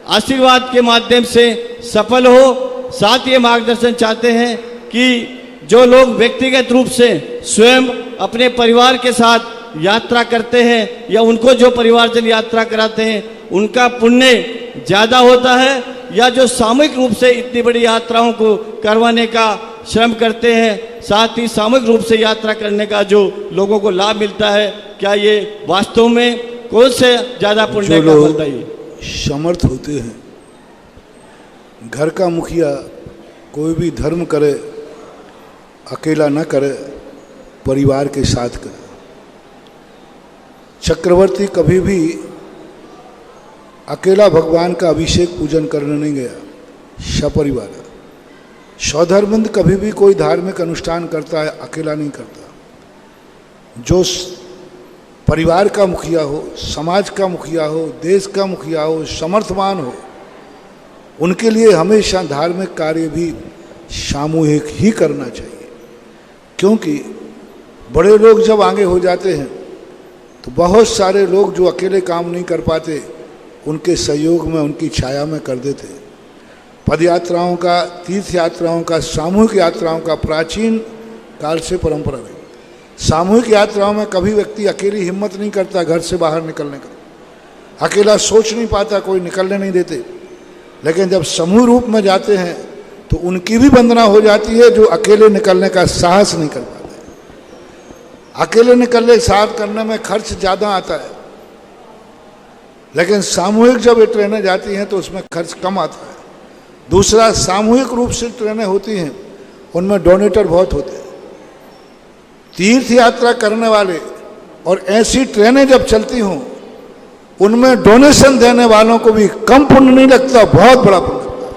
आशीर्वाद के माध्यम से सफल हो। साथ ही मार्गदर्शन चाहते हैं कि जो लोग व्यक्तिगत रूप से स्वयं अपने परिवार के साथ यात्रा करते हैं या उनको जो परिवारजन यात्रा कराते हैं उनका पुण्य ज़्यादा होता है, या जो सामूहिक रूप से इतनी बड़ी यात्राओं को करवाने का श्रम करते हैं, साथ ही सामूहिक रूप से यात्रा करने का जो लोगों को लाभ मिलता है, क्या ये वास्तव में कौन से ज़्यादा पुण्य का फल है? समर्थ होते हैं, घर का मुखिया कोई भी धर्म करे अकेला न करे, परिवार के साथ करे। चक्रवर्ती कभी भी अकेला भगवान का अभिषेक पूजन करने नहीं गया, सपरिवार। सौधर्मंद कभी भी कोई धार्मिक अनुष्ठान करता है अकेला नहीं करता। जो परिवार का मुखिया हो, समाज का मुखिया हो, देश का मुखिया हो, समर्थवान हो, उनके लिए हमेशा धार्मिक कार्य भी सामूहिक ही करना चाहिए। क्योंकि बड़े लोग जब आगे हो जाते हैं तो बहुत सारे लोग जो अकेले काम नहीं कर पाते उनके सहयोग में, उनकी छाया में कर देते। पद यात्राओं का, तीर्थ यात्राओं का, सामूहिक यात्राओं का प्राचीन काल से परंपरा रही। सामूहिक यात्राओं में कभी व्यक्ति अकेली हिम्मत नहीं करता घर से बाहर निकलने का, अकेला सोच नहीं पाता, कोई निकलने नहीं देते। लेकिन जब समूह रूप में जाते हैं तो उनकी भी वंदना हो जाती है जो अकेले निकलने का साहस नहीं कर पाते। अकेले निकलने साथ करने में खर्च ज़्यादा आता है, लेकिन सामूहिक जब ये ट्रेनें जाती हैं तो उसमें खर्च कम आता है। दूसरा, सामूहिक रूप से ट्रेनें होती हैं उनमें डोनेटर बहुत होते हैं। तीर्थ यात्रा करने वाले और ऐसी ट्रेनें जब चलती हों उनमें डोनेशन देने वालों को भी कम पुण्य नहीं लगता, बहुत बड़ा पुण्य लगता है।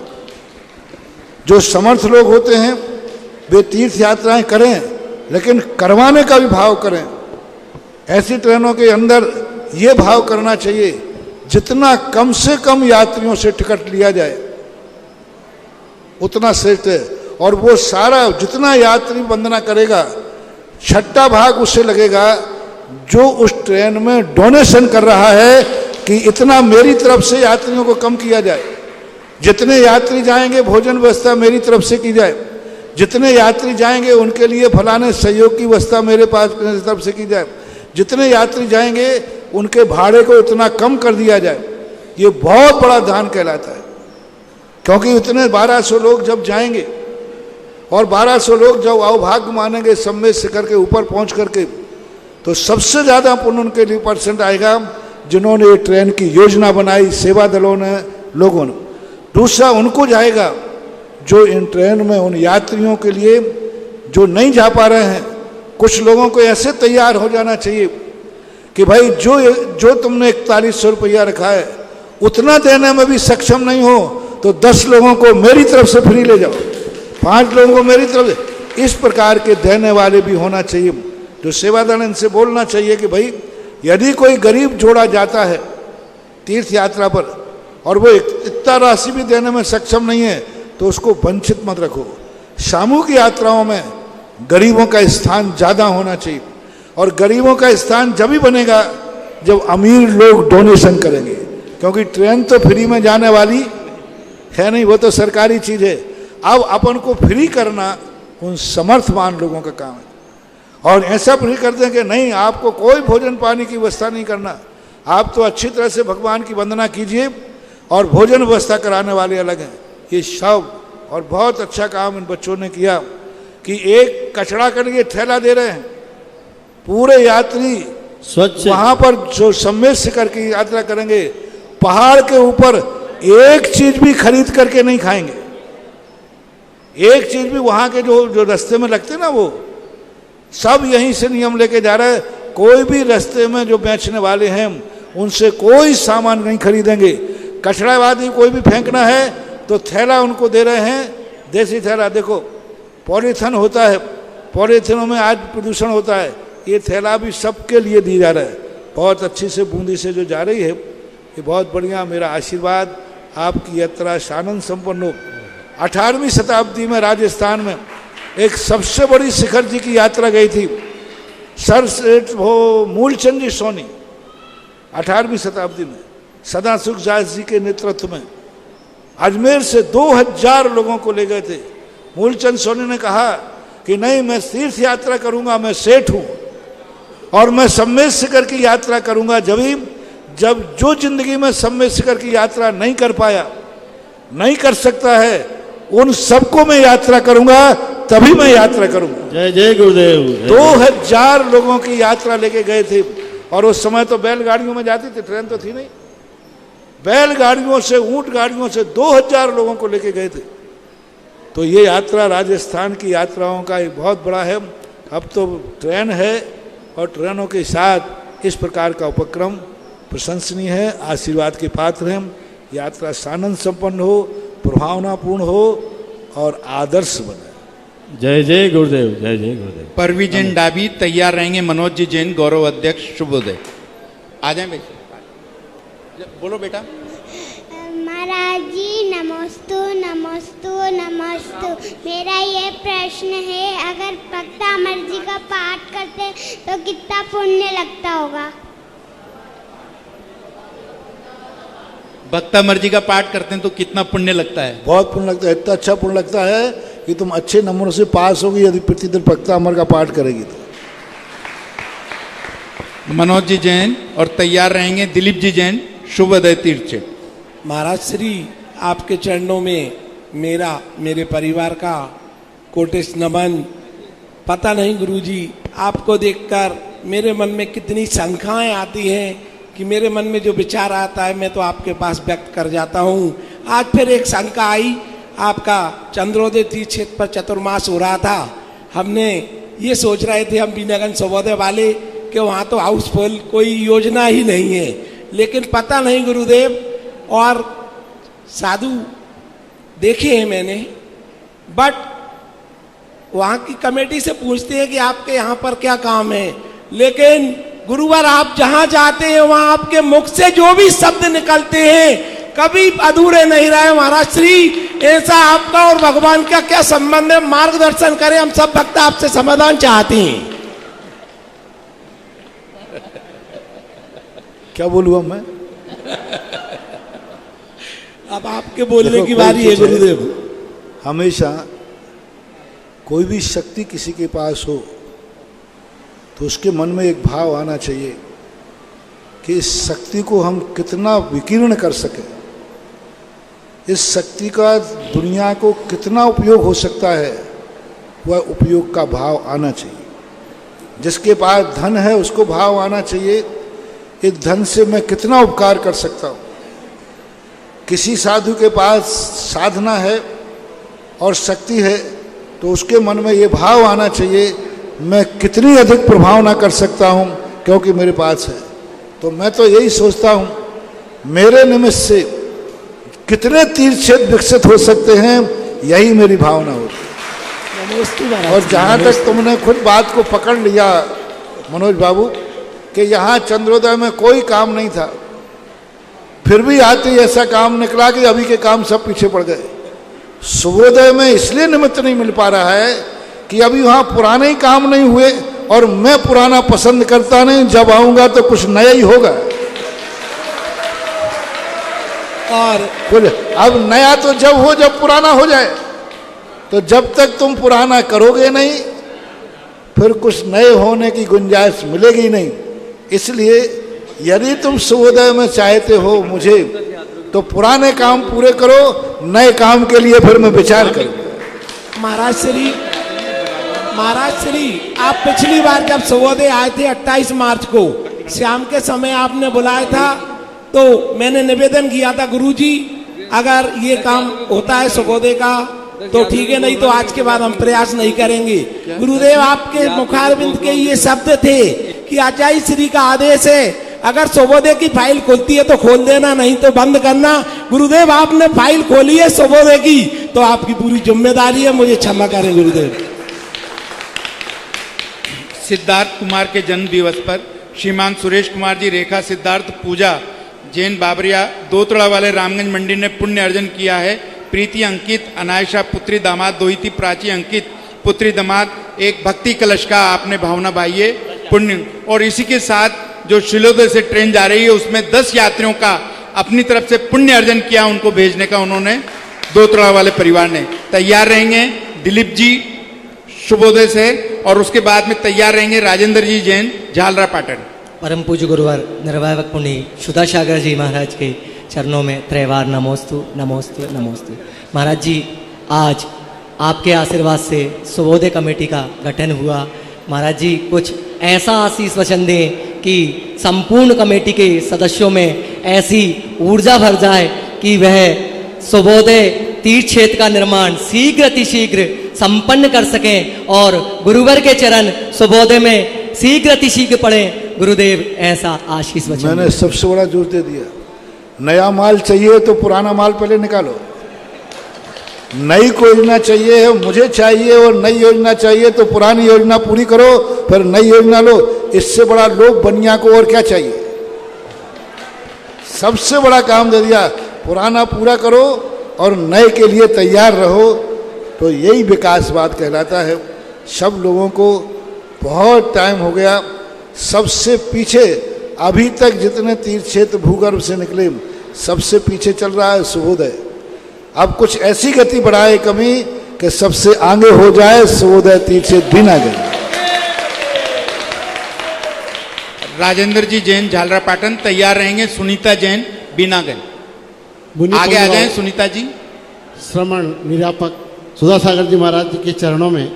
जो समर्थ लोग होते हैं वे तीर्थ यात्राएं करें, लेकिन करवाने का भी भाव करें। ऐसी ट्रेनों के अंदर ये भाव करना चाहिए जितना कम से कम यात्रियों से टिकट लिया जाए उतना श्रेष्ठ है। और वो सारा जितना यात्री वंदना करेगा, छठा भाग उससे लगेगा जो उस ट्रेन में डोनेशन कर रहा है कि इतना मेरी तरफ से यात्रियों को कम किया जाए, जितने यात्री जाएंगे भोजन व्यवस्था मेरी तरफ से की जाए, जितने यात्री जाएंगे उनके लिए फलाने सहयोग की व्यवस्था मेरे पास मेरी तरफ से की जाए, जितने यात्री जाएंगे उनके भाड़े को इतना कम कर दिया जाए। ये बहुत बड़ा दान कहलाता है, क्योंकि इतने 1200 लोग जब जाएंगे और 1200 लोग जब अवभाग्य मानेंगे सम्मेद शिखर के ऊपर पहुंच करके, तो सबसे ज़्यादा पुण्य उनके लिए परसेंट आएगा जिन्होंने ये ट्रेन की योजना बनाई, सेवा दलों ने, लोगों ने। दूसरा उनको जाएगा जो इन ट्रेन में उन यात्रियों के लिए जो नहीं जा पा रहे हैं, कुछ लोगों को ऐसे तैयार हो जाना चाहिए कि भाई जो तुमने 4100 रुपया रखा है उतना देने में भी सक्षम नहीं हो तो 10 लोगों को मेरी तरफ से फ्री ले जाओ, 5 लोगों को मेरी तरफ से। इस प्रकार के देने वाले भी होना चाहिए। जो सेवादल इनसे बोलना चाहिए कि भाई यदि कोई गरीब जोड़ा जाता है तीर्थ यात्रा पर और वो इतना राशि भी देने में सक्षम नहीं है तो उसको वंचित मत रखो। सामूहिक यात्राओं में गरीबों का स्थान ज़्यादा होना चाहिए, और गरीबों का स्थान जब ही बनेगा जब अमीर लोग डोनेशन करेंगे, क्योंकि ट्रेन तो फ्री में जाने वाली है नहीं, वो तो सरकारी चीज़ है। अब अपन को फ्री करना उन समर्थवान लोगों का काम है, और ऐसा फ्री कर दें कि नहीं आपको कोई भोजन पानी की व्यवस्था नहीं करना, आप तो अच्छी तरह से भगवान की वंदना कीजिए और भोजन व्यवस्था कराने वाले अलग हैं। ये सब और बहुत अच्छा काम इन बच्चों ने किया कि एक कचड़ा के लिए थैला दे रहे हैं, पूरे यात्री स्वच्छ वहां पर जो सम्मेद शिखर की यात्रा करेंगे पहाड़ के ऊपर एक चीज भी खरीद करके नहीं खाएंगे, एक चीज भी वहां के जो रास्ते में लगते ना वो सब यहीं से नियम लेके जा रहे हैं। कोई भी रास्ते में जो बेचने वाले हैं उनसे कोई सामान नहीं खरीदेंगे। कचड़ावादी कोई भी फेंकना है तो थैला उनको दे रहे हैं, देसी थैला। देखो पॉलीथीन होता है, पॉलीथीनों में आज प्रदूषण होता है, ये थैला भी सबके लिए दी जा रहा है। बहुत अच्छी से बूंदी से जो जा रही है ये बहुत बढ़िया। मेरा आशीर्वाद आपकी यात्रा सानंद संपन्न हो। 18वीं शताब्दी में राजस्थान में एक सबसे बड़ी शिखर जी की यात्रा गई थी, सर वो मूलचंद जी सोनी। 18वीं शताब्दी में सदासुख दास जी के नेतृत्व में अजमेर से 2000 लोगों को ले गए थे। मूलचंद सोनी ने कहा कि नहीं मैं तीर्थ यात्रा करूंगा, मैं सेठ हूं और मैं सम्मेद शिखर की यात्रा करूंगा। जब जो जिंदगी में सम्मेद शिखर की यात्रा नहीं कर पाया, नहीं कर सकता है, उन सबको मैं यात्रा करूंगा, तभी मैं यात्रा करूंगा। जय जय गुरुदेव। 2000 लोगों की यात्रा लेके गए थे, और उस समय तो बैलगाड़ियों में जाती थी, ट्रेन तो थी नहीं। बैलगाड़ियों से, ऊंट गाड़ियों से 2000 लोगों को लेके गए थे। तो ये यात्रा राजस्थान की यात्राओं का एक बहुत बड़ा है। अब तो ट्रेन है और ट्रेनों के साथ इस प्रकार का उपक्रम प्रशंसनीय है, आशीर्वाद के पात्र हैं। यात्रा सानंद संपन्न हो, प्रभावनापूर्ण हो और आदर्श बने। जय जय गुरुदेव। जय जय गुरुदेव। परवी जैन डाबी तैयार रहेंगे, मनोज जी जैन गौरव अध्यक्ष शुभोदय। आ जाए बेटा, बोलो बेटा। महाराज जी नमस्तु नमस्तु नमस्तु। मेरा ये प्रश्न है, अगर भक्त अमर जी का पाठ करते तो कितना पुण्य लगता होगा? भक्त अमर जी का पाठ करते हैं तो कितना पुण्य लगता है? बहुत पुण्य लगता है। इतना अच्छा पुण्य लगता है कि तुम अच्छे नंबरों से पास होगी यदि प्रतिदिन भक्त अमर का पाठ करेगी तो। मनोज जी जैन और तैयार रहेंगे दिलीप जी जैन शुभोदय तीर्थ। महाराज श्री आपके चरणों में मेरा, मेरे परिवार का कोटिस नमन। पता नहीं गुरुजी, आपको देखकर मेरे मन में कितनी शंकाएं आती हैं कि मेरे मन में जो विचार आता है मैं तो आपके पास व्यक्त कर जाता हूँ। आज फिर एक शंका आई, आपका चंद्रोदय तीर्थ क्षेत्र पर चतुर्मास हो रहा था। हमने ये सोच रहे थे हम बीनागंज सर्वोदय वाले कि वहाँ तो हाउसफुल, कोई योजना ही नहीं है, लेकिन पता नहीं गुरुदेव और साधु देखे हैं मैंने, बट वहाँ की कमेटी से पूछते हैं कि आपके यहाँ पर क्या काम है, लेकिन गुरुवर आप जहां जाते हैं वहां आपके मुख से जो भी शब्द निकलते हैं कभी अधूरे नहीं रहे महाराज श्री। ऐसा आपका और भगवान का क्या संबंध है, मार्गदर्शन करें, हम सब भक्त आपसे समाधान चाहते हैं। क्या बोलूँ मैं? अब आपके बोलने की बारी है गुरुदेव। हमेशा कोई भी शक्ति किसी के पास हो तो उसके मन में एक भाव आना चाहिए कि इस शक्ति को हम कितना विकीर्ण कर सकें, इस शक्ति का दुनिया को कितना उपयोग हो सकता है, वह उपयोग का भाव आना चाहिए। जिसके पास धन है उसको भाव आना चाहिए, इस धन से मैं कितना उपकार कर सकता हूँ। किसी साधु के पास साधना है और शक्ति है तो उसके मन में ये भाव आना चाहिए मैं कितनी अधिक प्रभावना कर सकता हूँ क्योंकि मेरे पास है। तो मैं तो यही सोचता हूँ मेरे निमित्त से कितने तीर्थ क्षेत्र विकसित हो सकते हैं, यही मेरी भावना होती है। और जहाँ तक तुमने खुद बात को पकड़ लिया मनोज बाबू कि यहाँ चंद्रोदय में कोई काम नहीं था, फिर भी आते ही ऐसा काम निकला कि अभी के काम सब पीछे पड़ गए। सूर्योदय में इसलिए निमित्त नहीं मिल पा रहा है कि अभी वहाँ पुराने ही काम नहीं हुए और मैं पुराना पसंद करता नहीं, जब आऊँगा तो कुछ नया ही होगा। और कुछ अब नया तो जब हो जब पुराना हो जाए, तो जब तक तुम पुराना करोगे नहीं फिर कुछ नए होने की गुंजाइश मिलेगी नहीं। इसलिए यदि तुम सूर्योदय में चाहते हो मुझे तो पुराने काम पूरे करो, नए काम के लिए फिर मैं विचार करूँ। महाराज श्री आप पिछली बार जब सूर्योदय आए थे 28 मार्च को शाम के समय आपने बुलाया था तो मैंने निवेदन किया था गुरुजी अगर ये काम होता है सूर्योदय का तो ठीक है, नहीं तो आज के बाद हम प्रयास नहीं करेंगे। गुरुदेव आपके मुखारविंद के ये शब्द थे कि आचार्य श्री का आदेश है अगर सूर्योदय की फाइल खुलती है तो खोल देना, नहीं तो बंद करना। गुरुदेव आपने फाइल खोली है सूर्योदय की तो आपकी पूरी जिम्मेदारी है, मुझे क्षमा करें गुरुदेव। सिद्धार्थ कुमार के जन्म दिवस पर श्रीमान सुरेश कुमार जी रेखा सिद्धार्थ पूजा जैन बाबरिया दोतड़ा वाले रामगंज मंडी ने पुण्य अर्जन किया है। प्रीति अंकित अनायशा पुत्री दामाद दोहिती प्राची अंकित पुत्री दामाद एक भक्ति कलश का आपने भावना बाइये पुण्य। और इसी के साथ जो शिलोदय से ट्रेन जा रही है उसमें 10 यात्रियों का अपनी तरफ से पुण्य अर्जन किया, उनको भेजने का उन्होंने दोतड़ा वाले परिवार ने। तैयार रहेंगे दिलीप जी शुभोदय से और उसके बाद में तैयार रहेंगे राजेंद्र जी जैन झालरा पाटन। परम पूज्य गुरुवर निर्वायक पुण्य सुधा सागर जी महाराज के चरणों में त्रैवार नमोस्तु नमोस्तु नमोस्तु। महाराज जी आज आपके आशीर्वाद से सूर्योदय कमेटी का गठन हुआ। महाराज जी कुछ ऐसा आशीष वचन दें कि संपूर्ण कमेटी के सदस्यों में ऐसी ऊर्जा भर जाए कि वह सूर्योदय तीर्थ क्षेत्र का निर्माण शीघ्र अतिशीघ्र संपन्न कर सकें और गुरुवर के चरण सूर्योदय में शीघ्र अतिशीघ्र पड़े। गुरुदेव ऐसा आशीष वचन। मैंने सबसे बड़ा जोर दे दिया, नया माल चाहिए तो पुराना माल पहले निकालो। नई योजना चाहिए मुझे चाहिए और नई योजना चाहिए तो पुरानी योजना पूरी करो फिर नई योजना लो। इससे बड़ा लोक बनिया को और क्या चाहिए? सबसे बड़ा काम दे दिया, पुराना पूरा करो और नए के लिए तैयार रहो। तो यही विकासवाद कहलाता है। सब लोगों को बहुत टाइम हो गया, सबसे पीछे अभी तक जितने तीर्थ क्षेत्र भूगर्भ से निकले सबसे पीछे चल रहा है सूर्योदय। अब कुछ ऐसी गति बढ़ाए कमी कि सबसे आगे हो जाए सूर्योदय तीर्थ क्षेत्र बिना गए। राजेंद्र जी जैन झालरा पाटन तैयार रहेंगे। सुनीता जैन बीनागंज आगे आ जाएं। सुनीता जी श्रमण निरापक सुधा सागर जी महाराज जी के चरणों में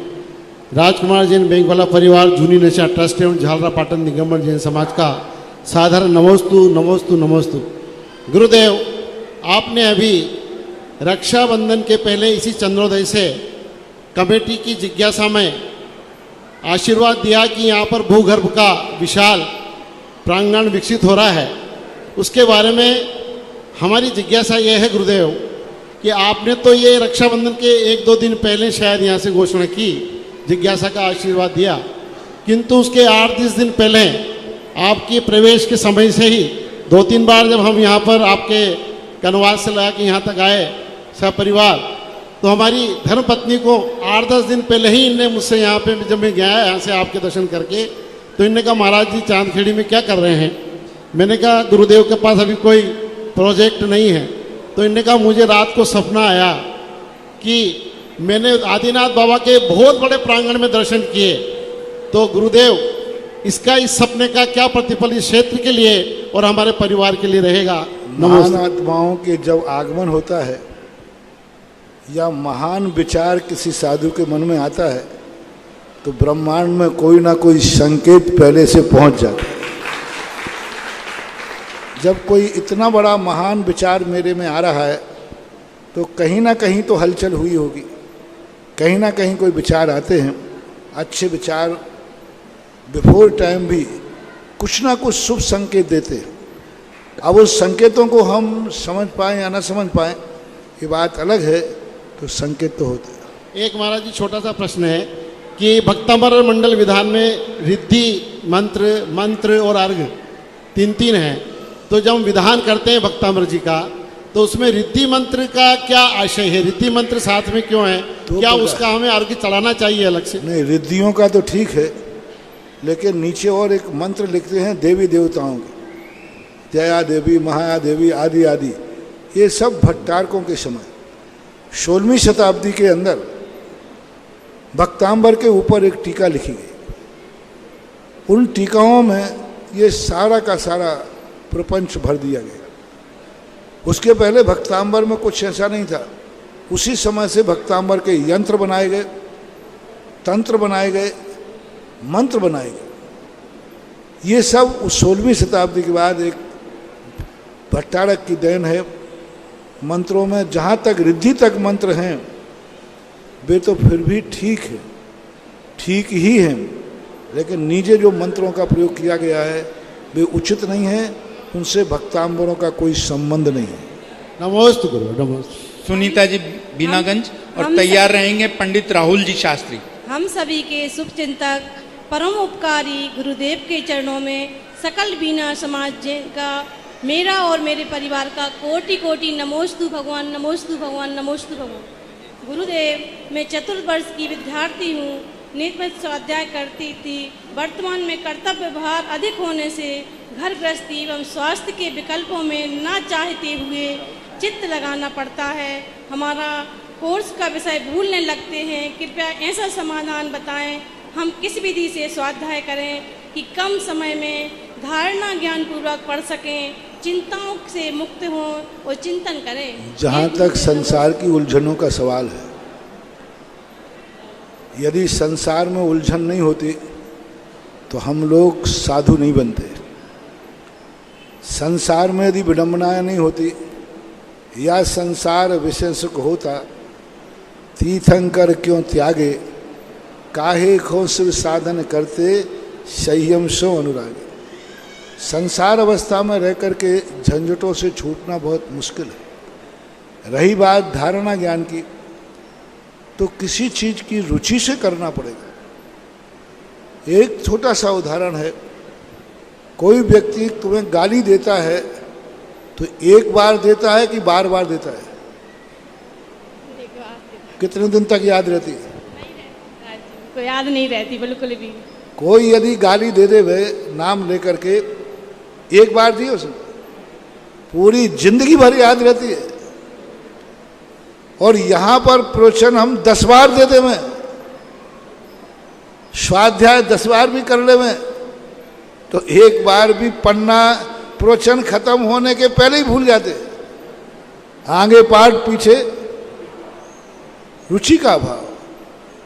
राजकुमार जैन बैंक वाला परिवार जूनी नशा ट्रस्ट एवं झालरा पाटन दिगंबर जैन समाज का साधारण नमोस्तु नमोस्तु नमोस्तु। गुरुदेव आपने अभी रक्षाबंधन के पहले इसी चंद्रोदय से कमेटी की जिज्ञासा में आशीर्वाद दिया कि यहाँ पर भूगर्भ का विशाल प्रांगण विकसित हो रहा है। उसके बारे में हमारी जिज्ञासा ये है गुरुदेव कि आपने तो ये रक्षाबंधन के 1-2 दिन पहले शायद यहाँ से घोषणा की, जिज्ञासा का आशीर्वाद दिया, किंतु उसके 8-10 दिन पहले आपके प्रवेश के समय से ही 2-3 बार जब हम यहाँ पर आपके कनवास से लगा के यहाँ तक आए सपरिवार, तो हमारी धर्मपत्नी को 8-10 दिन पहले ही इनने मुझसे यहाँ पे जब मैं गया यहाँ से आपके दर्शन करके, तो इनने कहा महाराज जी चांदखेड़ी में क्या कर रहे हैं। मैंने कहा गुरुदेव के पास अभी कोई प्रोजेक्ट नहीं है। तो इनने कहा मुझे रात को सपना आया कि मैंने आदिनाथ बाबा के बहुत बड़े प्रांगण में दर्शन किए, तो गुरुदेव इसका इस सपने का क्या प्रतिफल इस क्षेत्र के लिए और हमारे परिवार के लिए रहेगा। महान आत्माओं के जब आगमन होता है या महान विचार किसी साधु के मन में आता है तो ब्रह्मांड में कोई ना कोई संकेत पहले से पहुंच जाता है। जब कोई इतना बड़ा महान विचार मेरे में आ रहा है तो कहीं ना कहीं तो हलचल हुई होगी, कहीं ना कहीं कोई विचार आते हैं। अच्छे विचार बिफोर टाइम भी कुछ ना कुछ शुभ संकेत देते हैं। अब उस संकेतों को हम समझ पाएं या ना समझ पाएं ये बात अलग है, तो संकेत तो होते हैं। एक महाराज जी छोटा सा प्रश्न है कि भक्तामर मंडल विधान में रिद्धि मंत्र और अर्घ 3 हैं, तो जब हम विधान करते हैं भक्तामर जी का तो उसमें रिद्धि मंत्र का क्या आशय है, रिद्धि मंत्र साथ में क्यों है, तो क्या उसका हमें अर्घ चढ़ाना चाहिए अलग से? नहीं, रिद्धियों का तो ठीक है, लेकिन नीचे और एक मंत्र लिखते हैं देवी देवताओं के, जया देवी महादेवी आदि आदि। ये सब भट्टारकों के समय 16वीं शताब्दी के अंदर भक्तांबर के ऊपर एक टीका लिखी गई। उन टीकाओं में ये सारा का सारा प्रपंच भर दिया गया। उसके पहले भक्तांबर में कुछ ऐसा नहीं था। उसी समय से भक्तांबर के यंत्र बनाए गए, तंत्र बनाए गए, मंत्र बनाए गए। ये सब उस 16वीं शताब्दी के बाद एक भट्टारक की देन है। मंत्रों में जहाँ तक रिद्धि तक मंत्र हैं वे तो फिर भी ठीक है, ठीक ही हैं, लेकिन नीचे जो मंत्रों का प्रयोग किया गया है वे उचित नहीं है, उनसे भक्तांबरों का कोई संबंध नहीं है। नमोस्तु गुरु, नमोस्तु। सुनीता जी बीनागंज और तैयार रहेंगे पंडित राहुल जी शास्त्री। हम सभी के शुभ चिंतक परम उपकारी गुरुदेव के चरणों में सकल बीना समाज का मेरा और मेरे परिवार का कोटि कोटि नमोस्तु भगवान, नमोस्तु भगवान, नमोस्तु भगवान। गुरुदेव, मैं चतुर्थ वर्ष की विद्यार्थी हूँ, नियमित स्वाध्याय करती थी। वर्तमान में कर्तव्य भार अधिक होने से घर गृहस्थी एवं स्वास्थ्य के विकल्पों में न चाहते हुए चित्त लगाना पड़ता है। हमारा कोर्स का विषय भूलने लगते हैं। कृपया ऐसा समाधान बताएं, हम किस विधि से स्वाध्याय करें कि कम समय में धारणा ज्ञान पूर्वक पढ़ सकें, चिंताओं से मुक्त हों और चिंतन करें। जहाँ तक संसार की उलझनों का सवाल है, यदि संसार में उलझन नहीं होती तो हम लोग साधु नहीं बनते। संसार में यदि विडंबनाएं नहीं होती या संसार विषय सुख होता, तीर्थंकर क्यों त्यागे, काहे खो शिव साधन करते, संयम सो अनुरागे। संसार अवस्था में रह करके झंझटों से छूटना बहुत मुश्किल है। रही बात धारणा ज्ञान की, तो किसी चीज की रुचि से करना पड़ेगा। एक छोटा सा उदाहरण है, कोई व्यक्ति तुम्हें गाली देता है तो एक बार देता है कि बार बार देता है? कितने दिन तक याद रहती है? तो याद नहीं रहती बिल्कुल भी। कोई यदि गाली दे दे वे नाम लेकर के, एक बार दी उसने, पूरी जिंदगी भर याद रहती है। और यहां पर प्रवचन हम 10 बार दे दे में, स्वाध्याय 10 बार भी कर ले में, तो एक बार भी पन्ना प्रवचन खत्म होने के पहले ही भूल जाते। आगे पाठ पीछे, रुचि का अभाव।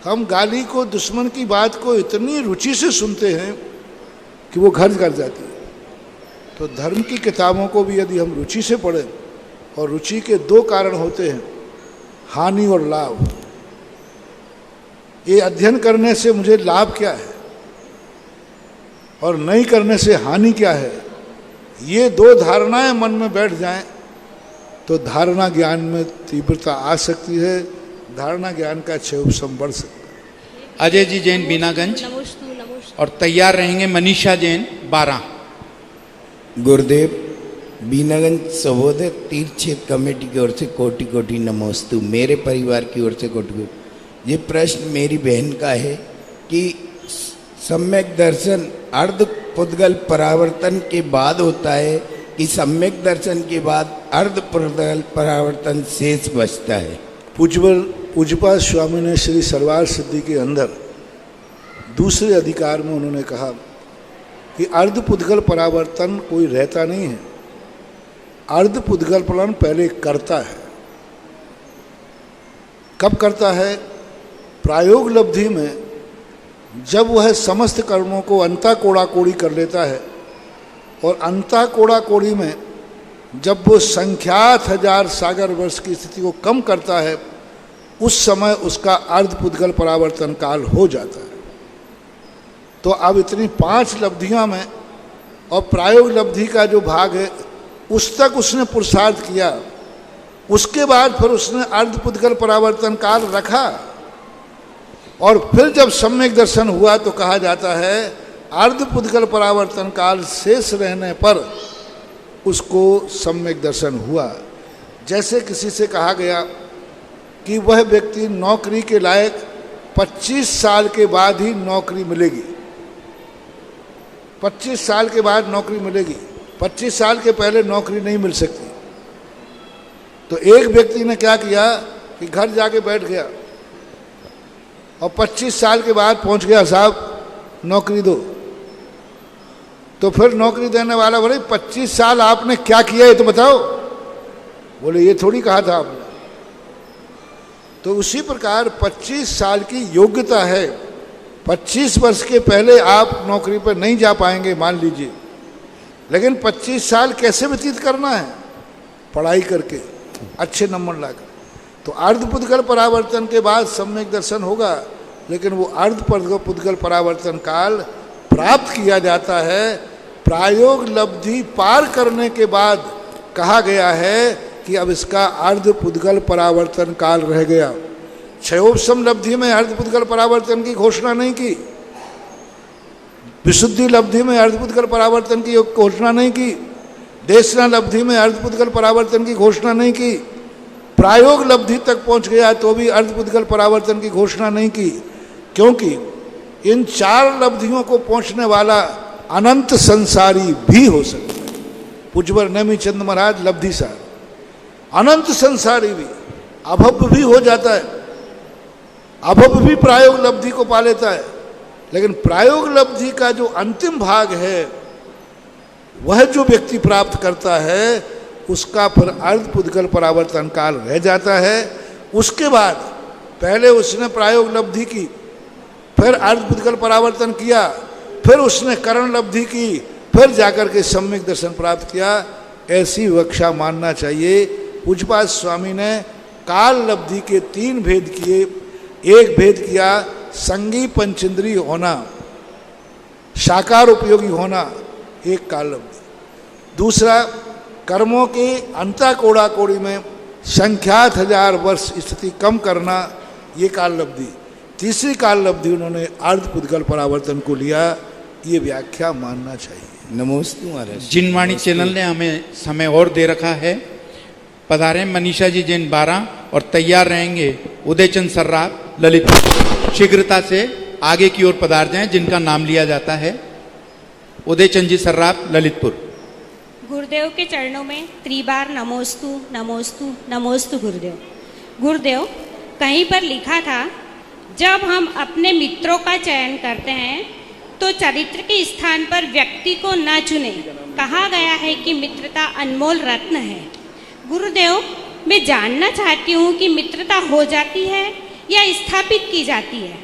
हम गाली को, दुश्मन की बात को इतनी रुचि से सुनते हैं कि वो घर कर जाती है। तो धर्म की किताबों को भी यदि हम रुचि से पढ़ें, और रुचि के 2 कारण होते हैं, हानि और लाभ। ये अध्ययन करने से मुझे लाभ क्या है और नहीं करने से हानि क्या है, ये 2 धारणाएं मन में बैठ जाएं तो धारणा ज्ञान में तीव्रता आ सकती है, धारणा ज्ञान का क्षय उपशम बढ़ सकता है। अजय जी जैन बीनागंज और तैयार रहेंगे मनीषा जैन 12। गुरुदेव बीनागंज सर्वोदय तीर्थ क्षेत्र कमेटी की ओर से कोटि कोटि नमोस्तु, मेरे परिवार की ओर से कोटि कोटि। ये प्रश्न मेरी बहन का है कि सम्यक दर्शन अर्ध पुद्गल परावर्तन के बाद होता है कि सम्यक दर्शन के बाद अर्ध पुद्गल परावर्तन शेष बचता है? पूज्यपाद स्वामी ने श्री सरवार सिद्धि के अंदर दूसरे अधिकार में उन्होंने कहा कि अर्ध पुद्गल परावर्तन कोई रहता नहीं है, अर्ध पुद्गल परावर्तन पहले करता है। कब करता है? प्रायोग लब्धि में जब वह समस्त कर्मों को अंता कोड़ा कोड़ी कर लेता है, और अंता कोड़ा कोड़ी में जब वो संख्यात हजार सागर वर्ष की स्थिति को कम करता है, उस समय उसका अर्ध पुद्गल परावर्तन काल हो जाता है। तो अब इतनी 5 लब्धियों में और प्रायोग लब्धि का जो भाग है उस तक उसने पुरुषार्थ किया, उसके बाद फिर उसने अर्ध पुद्गल परावर्तन काल रखा, और फिर जब सम्यक दर्शन हुआ तो कहा जाता है अर्ध पुद्गल परावर्तन काल शेष रहने पर उसको सम्यक दर्शन हुआ। जैसे किसी से कहा गया कि वह व्यक्ति नौकरी के लायक 25 साल के बाद ही नौकरी मिलेगी, 25 साल के बाद नौकरी मिलेगी, 25 साल के पहले नौकरी नहीं मिल सकती। तो एक व्यक्ति ने क्या किया कि घर जाके बैठ गया और 25 साल के बाद पहुंच गया, साहब नौकरी दो। तो फिर नौकरी देने वाला बोले 25 साल आपने क्या किया ये तो बताओ। बोले ये थोड़ी कहा था आपने। तो उसी प्रकार 25 साल की योग्यता है, 25 वर्ष के पहले आप नौकरी पर नहीं जा पाएंगे मान लीजिए, लेकिन 25 साल कैसे व्यतीत करना है? पढ़ाई करके, अच्छे नंबर लाकर। तो अर्ध पुद्गल परावर्तन के बाद सम्यक दर्शन होगा, लेकिन वो अर्ध पुद्गल परावर्तन काल प्राप्त किया जाता है प्रायोग लब्धि पार करने के बाद। कहा गया है कि अब इसका अर्ध पुद्गल परावर्तन काल रह गया। क्षयोपशम लब्धि में अर्ध पुद्गल परावर्तन की घोषणा नहीं की, विशुद्धि लब्धि में अर्ध पुद्गल परावर्तन की घोषणा नहीं की, देशना लब्धि में अर्ध पुद्गल परावर्तन की घोषणा नहीं की, प्रायोग लब्धि तक पहुंच गया तो भी अर्ध पुद्गल परावर्तन की घोषणा नहीं की, क्योंकि इन 4 लब्धियों को पहुंचने वाला अनंत संसारी भी हो सकता है। पूज्यवर नेमी चंद महाराज लब्धि सार, अनंत संसारी भी, अभव भी हो जाता है, अभव भी प्रायोग लब्धि को पा लेता है। लेकिन प्रायोग लब्धि का जो अंतिम भाग है वह जो व्यक्ति प्राप्त करता है उसका फिर अर्ध पुद्गल परावर्तन काल रह जाता है। उसके बाद पहले उसने प्रायोग लब्धि की, फिर अर्ध पुद्गल परावर्तन किया, फिर उसने करण लब्धि की, फिर जाकर के सम्यक दर्शन प्राप्त किया। ऐसी विवक्षा मानना चाहिए। पूज्यपाद स्वामी ने काल लब्धि के 3 भेद किए। एक भेद किया संगी पंचेंद्रीय होना, साकार उपयोगी होना, एक काल लब्धि। दूसरा कर्मों के अंता कोड़ा कोड़ी में संख्यात हजार वर्ष स्थिति कम करना, ये काल लब्धि। तीसरी काल लब्धि उन्होंने अर्ध पुद्गल परावर्तन को लिया। ये व्याख्या मानना चाहिए। नमोस्तु महाराज। जिनवाणी चैनल ने हमें समय और दे रखा है। पधारे मनीषा जी जैन 12 और तैयार रहेंगे उदयचंद सर्राफ ललितपुर। शीघ्रता से आगे की ओर पधार जाएं जिनका नाम लिया जाता है। उदयचंद जी सर्राफ ललितपुर। गुरुदेव के चरणों में त्रिबार नमोस्तु नमोस्तु नमोस्तु गुरुदेव। गुरुदेव, कहीं पर लिखा था जब हम अपने मित्रों का चयन करते हैं तो चरित्र के स्थान पर व्यक्ति को न चुने। कहा गया है कि मित्रता अनमोल रत्न है। गुरुदेव, मैं जानना चाहती हूँ कि मित्रता हो जाती है या स्थापित की जाती है?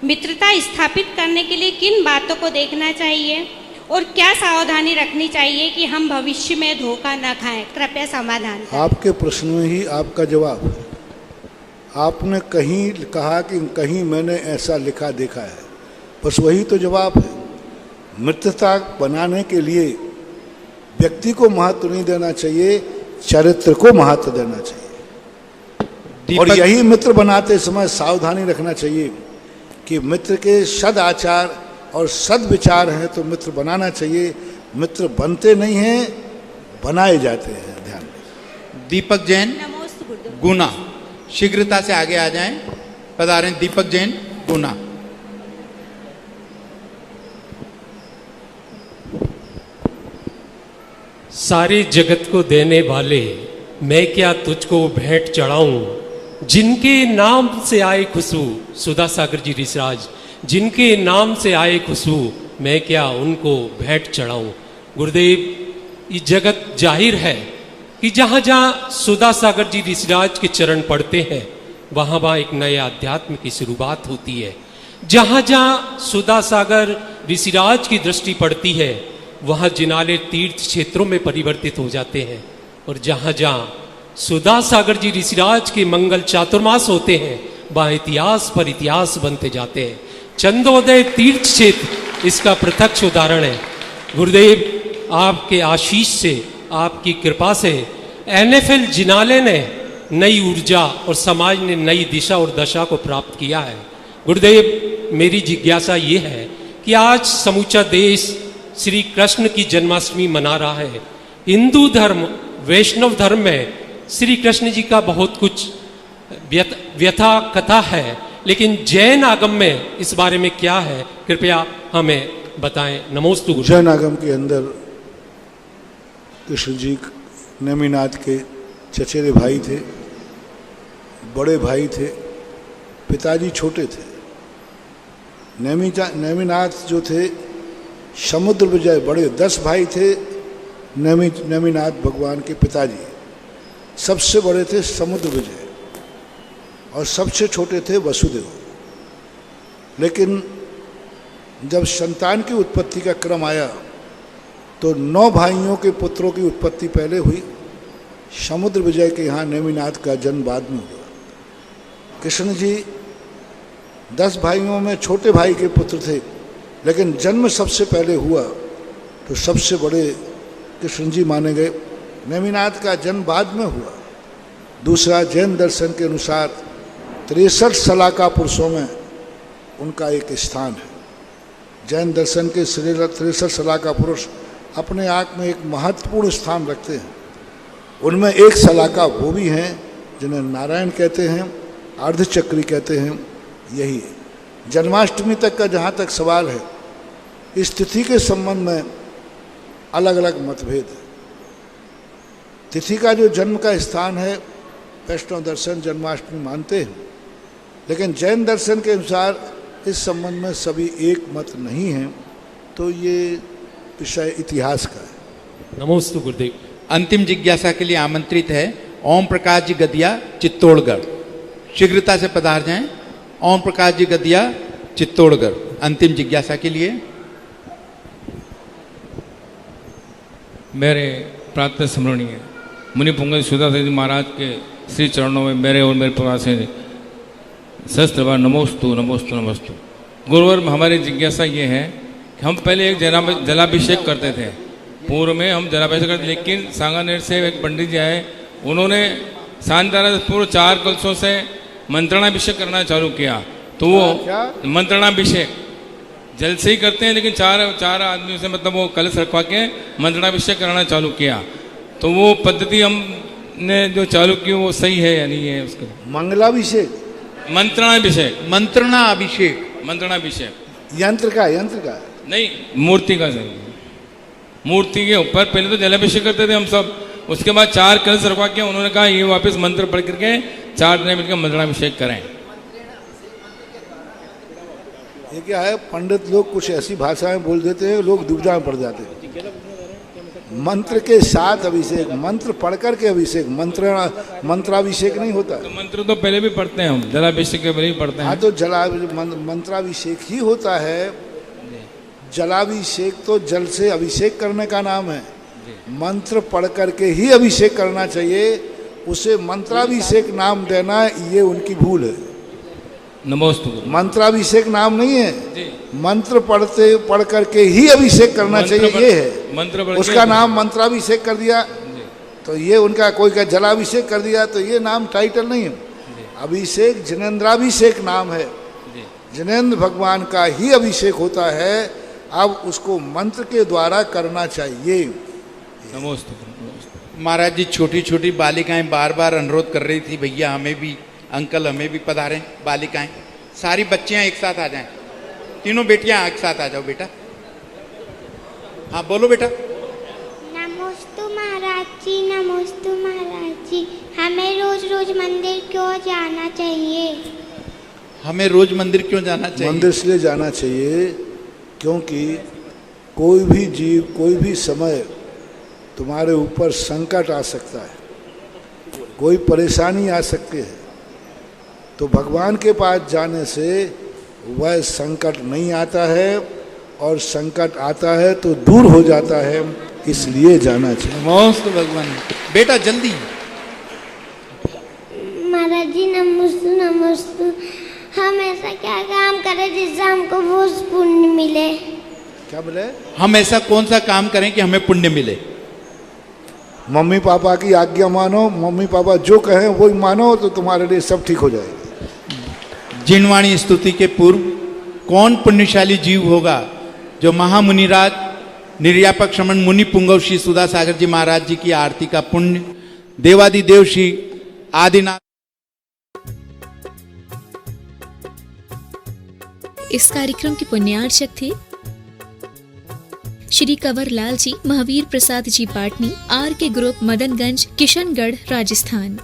मित्रता स्थापित करने के लिए किन बातों को देखना चाहिए और क्या सावधानी रखनी चाहिए कि हम भविष्य में धोखा न खाएं? कृपया समाधान करें। आपके प्रश्न में ही आपका जवाब है। आपने कहीं कहा कि कहीं मैंने ऐसा लिखा देखा है, बस वही तो जवाब है। मित्रता बनाने के लिए व्यक्ति को महत्व नहीं देना चाहिए, चरित्र को महत्व देना चाहिए। और यही मित्र बनाते समय सावधानी रखना चाहिए कि मित्र के सद आचार और सद विचार हैं तो मित्र बनाना चाहिए, मित्र बनते नहीं हैं, बनाए जाते हैं। ध्यान दें। दीपक जैन गुना, शीघ्रता से आगे आ जाएं। पधारें दीपक जैन गुना। सारे जगत को देने वाले मैं क्या तुझको भेंट चढ़ाऊं, जिनके नाम से आए खुशबू, सुधा सागर जी ऋषिराज, जिनके नाम से आए खुशबू मैं क्या उनको भेंट चढ़ाऊं। गुरुदेव, ये जगत जाहिर है कि जहाँ जहाँ सुधा सागर जी ऋषिराज के चरण पड़ते हैं वहाँ वहाँ एक नए अध्यात्म की शुरुआत होती है। जहाँ जहाँ सुधा सागर ऋषिराज की दृष्टि पड़ती है वहाँ जिनाले तीर्थ क्षेत्रों में परिवर्तित हो जाते हैं, और जहाँ जहाँ सुधा सागर जी ऋषिराज के मंगल चातुर्मास होते हैं वहाँ इतिहास पर इतिहास बनते जाते हैं। चंदोदय तीर्थ क्षेत्र इसका प्रत्यक्ष उदाहरण है। गुरुदेव, आपके आशीष से, आपकी कृपा से NFL जिनाले ने नई ऊर्जा और समाज ने नई दिशा और दशा को प्राप्त किया है। गुरुदेव, मेरी जिज्ञासा ये है कि आज समूचा देश श्री कृष्ण की जन्माष्टमी मना रहा है। हिंदू धर्म, वैष्णव धर्म में श्री कृष्ण जी का बहुत कुछ व्यथा कथा है, लेकिन जैन आगम में इस बारे में क्या है, कृपया हमें बताएं। नमोस्तु। जैन आगम के अंदर कृष्ण जी नेमिनाथ के चचेरे भाई थे, बड़े भाई थे, पिताजी छोटे थे। नेमिनाथ जो थे समुद्र विजय बड़े 10 भाई थे। नेमिनाथ भगवान के पिताजी सबसे बड़े थे समुद्र विजय, और सबसे छोटे थे वसुदेव। लेकिन जब संतान की उत्पत्ति का क्रम आया तो 9 भाइयों के पुत्रों की उत्पत्ति पहले हुई। समुद्र विजय के यहाँ नेमिनाथ का जन्म बाद में हुआ। कृष्ण जी 10 भाइयों में छोटे भाई के पुत्र थे, लेकिन जन्म सबसे पहले हुआ तो सबसे बड़े कृष्ण जी माने गए। नेमिनाथ का जन्म बाद में हुआ। दूसरा, जैन दर्शन के अनुसार 63 सलाका पुरुषों में उनका एक स्थान है। जैन दर्शन के 63 सलाका पुरुष अपने आप में एक महत्वपूर्ण स्थान रखते हैं। उनमें एक सलाका वो भी हैं जिन्हें नारायण कहते हैं, अर्धचक्री कहते हैं। यही है। जन्माष्टमी तक का जहाँ तक सवाल है, इस तिथि के संबंध में अलग अलग मतभेद है। तिथि का जो जन्म का स्थान है, वैष्णव दर्शन जन्माष्टमी मानते हैं, लेकिन जैन दर्शन के अनुसार इस संबंध में सभी एक मत नहीं हैं। तो ये विषय इतिहास का है। नमोस्तु गुरुदेव। अंतिम जिज्ञासा के लिए आमंत्रित है ओम प्रकाश जी गदिया, चित्तौड़गढ़। शीघ्रता से पधार जाएं। ओम प्रकाश जी गदिया, चित्तौड़गढ़, अंतिम जिज्ञासा के लिए। मेरे प्रातः स्मरणीय मुनि पुंगव सुधा सागर जी महाराज के श्री चरणों में मेरे और मेरे परिवार से सहस्त्र बार नमोस्तु नमोस्तु नमोस्तु। गुरुवर, हमारी जिज्ञासा ये है कि हम पहले एक जलाभिषेक करते थे। पूर्व में हम जलाभिषेक करते, लेकिन सांगानेर से एक पंडित जी आए, उन्होंने शानदार पूर्व 4 कलशों से मंत्रणाभिषेक करना चालू किया। तो वो मंत्रणाभिषेक जल से ही करते हैं, लेकिन चार आदमियों से मतलब वो कलश रखवा के मंत्रणाभिषेक कराना चालू किया। तो वो पद्धति हमने जो चालू की वो सही है या नहीं है? उसका मंगलाभिषेक, मंत्रणाभिषेक, यंत्र का नहीं, मूर्ति का सही। मूर्ति के ऊपर पहले तो जलाभिषेक करते थे हम सब, उसके बाद 4 कलश रखवा के उन्होंने कहा ये वापस मंत्र पढ़ करके 4 जने मिलकर मंत्रणाभिषेक करें। ये क्या है, पंडित लोग कुछ ऐसी भाषाएं बोल देते हैं, लोग दुविधा में पड़ जाते हैं। मंत्र के साथ अभिषेक, मंत्र पढ़ करके अभिषेक, मंत्राभिषेक नहीं होता। तो मंत्र तो पहले भी पढ़ते हैं हम, जलाभिषेक के पहले भी पढ़ते हैं। हाँ, तो मंत्राभिषेक ही होता है। जलाभिषेक तो जल से अभिषेक करने का नाम है। मंत्र पढ़ करके ही अभिषेक करना चाहिए, उसे मंत्राभिषेक नाम देना ये उनकी भूल है। नमोस्तु। मंत्राभिषेक नाम नहीं है, मंत्र पढ़ करके ही अभिषेक करना चाहिए, ये है। मंत्र उसका नाम मंत्राभिषेक कर दिया तो ये उनका, कोई का जलाभिषेक कर दिया तो ये नाम टाइटल नहीं है। अभिषेक जिनेंद्राभिषेक नाम है। जिनेंद्र भगवान का ही अभिषेक होता है। अब उसको मंत्र के द्वारा करना चाहिए। नमोस्तु। महाराज जी, छोटी छोटी बालिकाएं बार बार अनुरोध कर रही थी, भैया हमें भी, अंकल हमें भी पधारें। बालिकाएं, सारी बच्चियां एक साथ आ जाएं, तीनों बेटियां एक साथ आ जाओ बेटा। हाँ बोलो बेटा। नमोस्तु महाराज जी, नमोस्तु महाराज जी। हमें रोज रोज मंदिर क्यों जाना चाहिए? हमें रोज मंदिर क्यों जाना चाहिए? मंदिर इसलिए जाना चाहिए क्योंकि कोई भी जीव, कोई भी समय तुम्हारे ऊपर संकट आ सकता है, कोई परेशानी आ सकती है, तो भगवान के पास जाने से वह संकट नहीं आता है, और संकट आता है तो दूर हो जाता है, इसलिए जाना चाहिए। नमोस्तु भगवान। बेटा जल्दी। महाराज जी नमोस्तु नमोस्तु। हम ऐसा क्या काम करें जिससे हमको वो पुण्य मिले? क्या मिले? हम ऐसा कौन सा काम करें कि हमें पुण्य मिले? मम्मी पापा की आज्ञा मानो, मम्मी पापा जो कहें वही मानो, तो तुम्हारे लिए सब ठीक हो जाएगा। जिनवाणी स्तुति के पूर्व कौन पुण्यशाली जीव होगा जो महामुनिराज निर्यापक श्रमण मुनि पुंगव श्री सुधा सागर जी महाराज जी की आरती का पुण्य देवादिदेव श्री आदिनाथ। इस कार्यक्रम की पुण्यार्चक थे श्री कंवर लाल जी, महावीर प्रसाद जी पाटनी, आर के ग्रुप, मदनगंज, किशनगढ़, राजस्थान।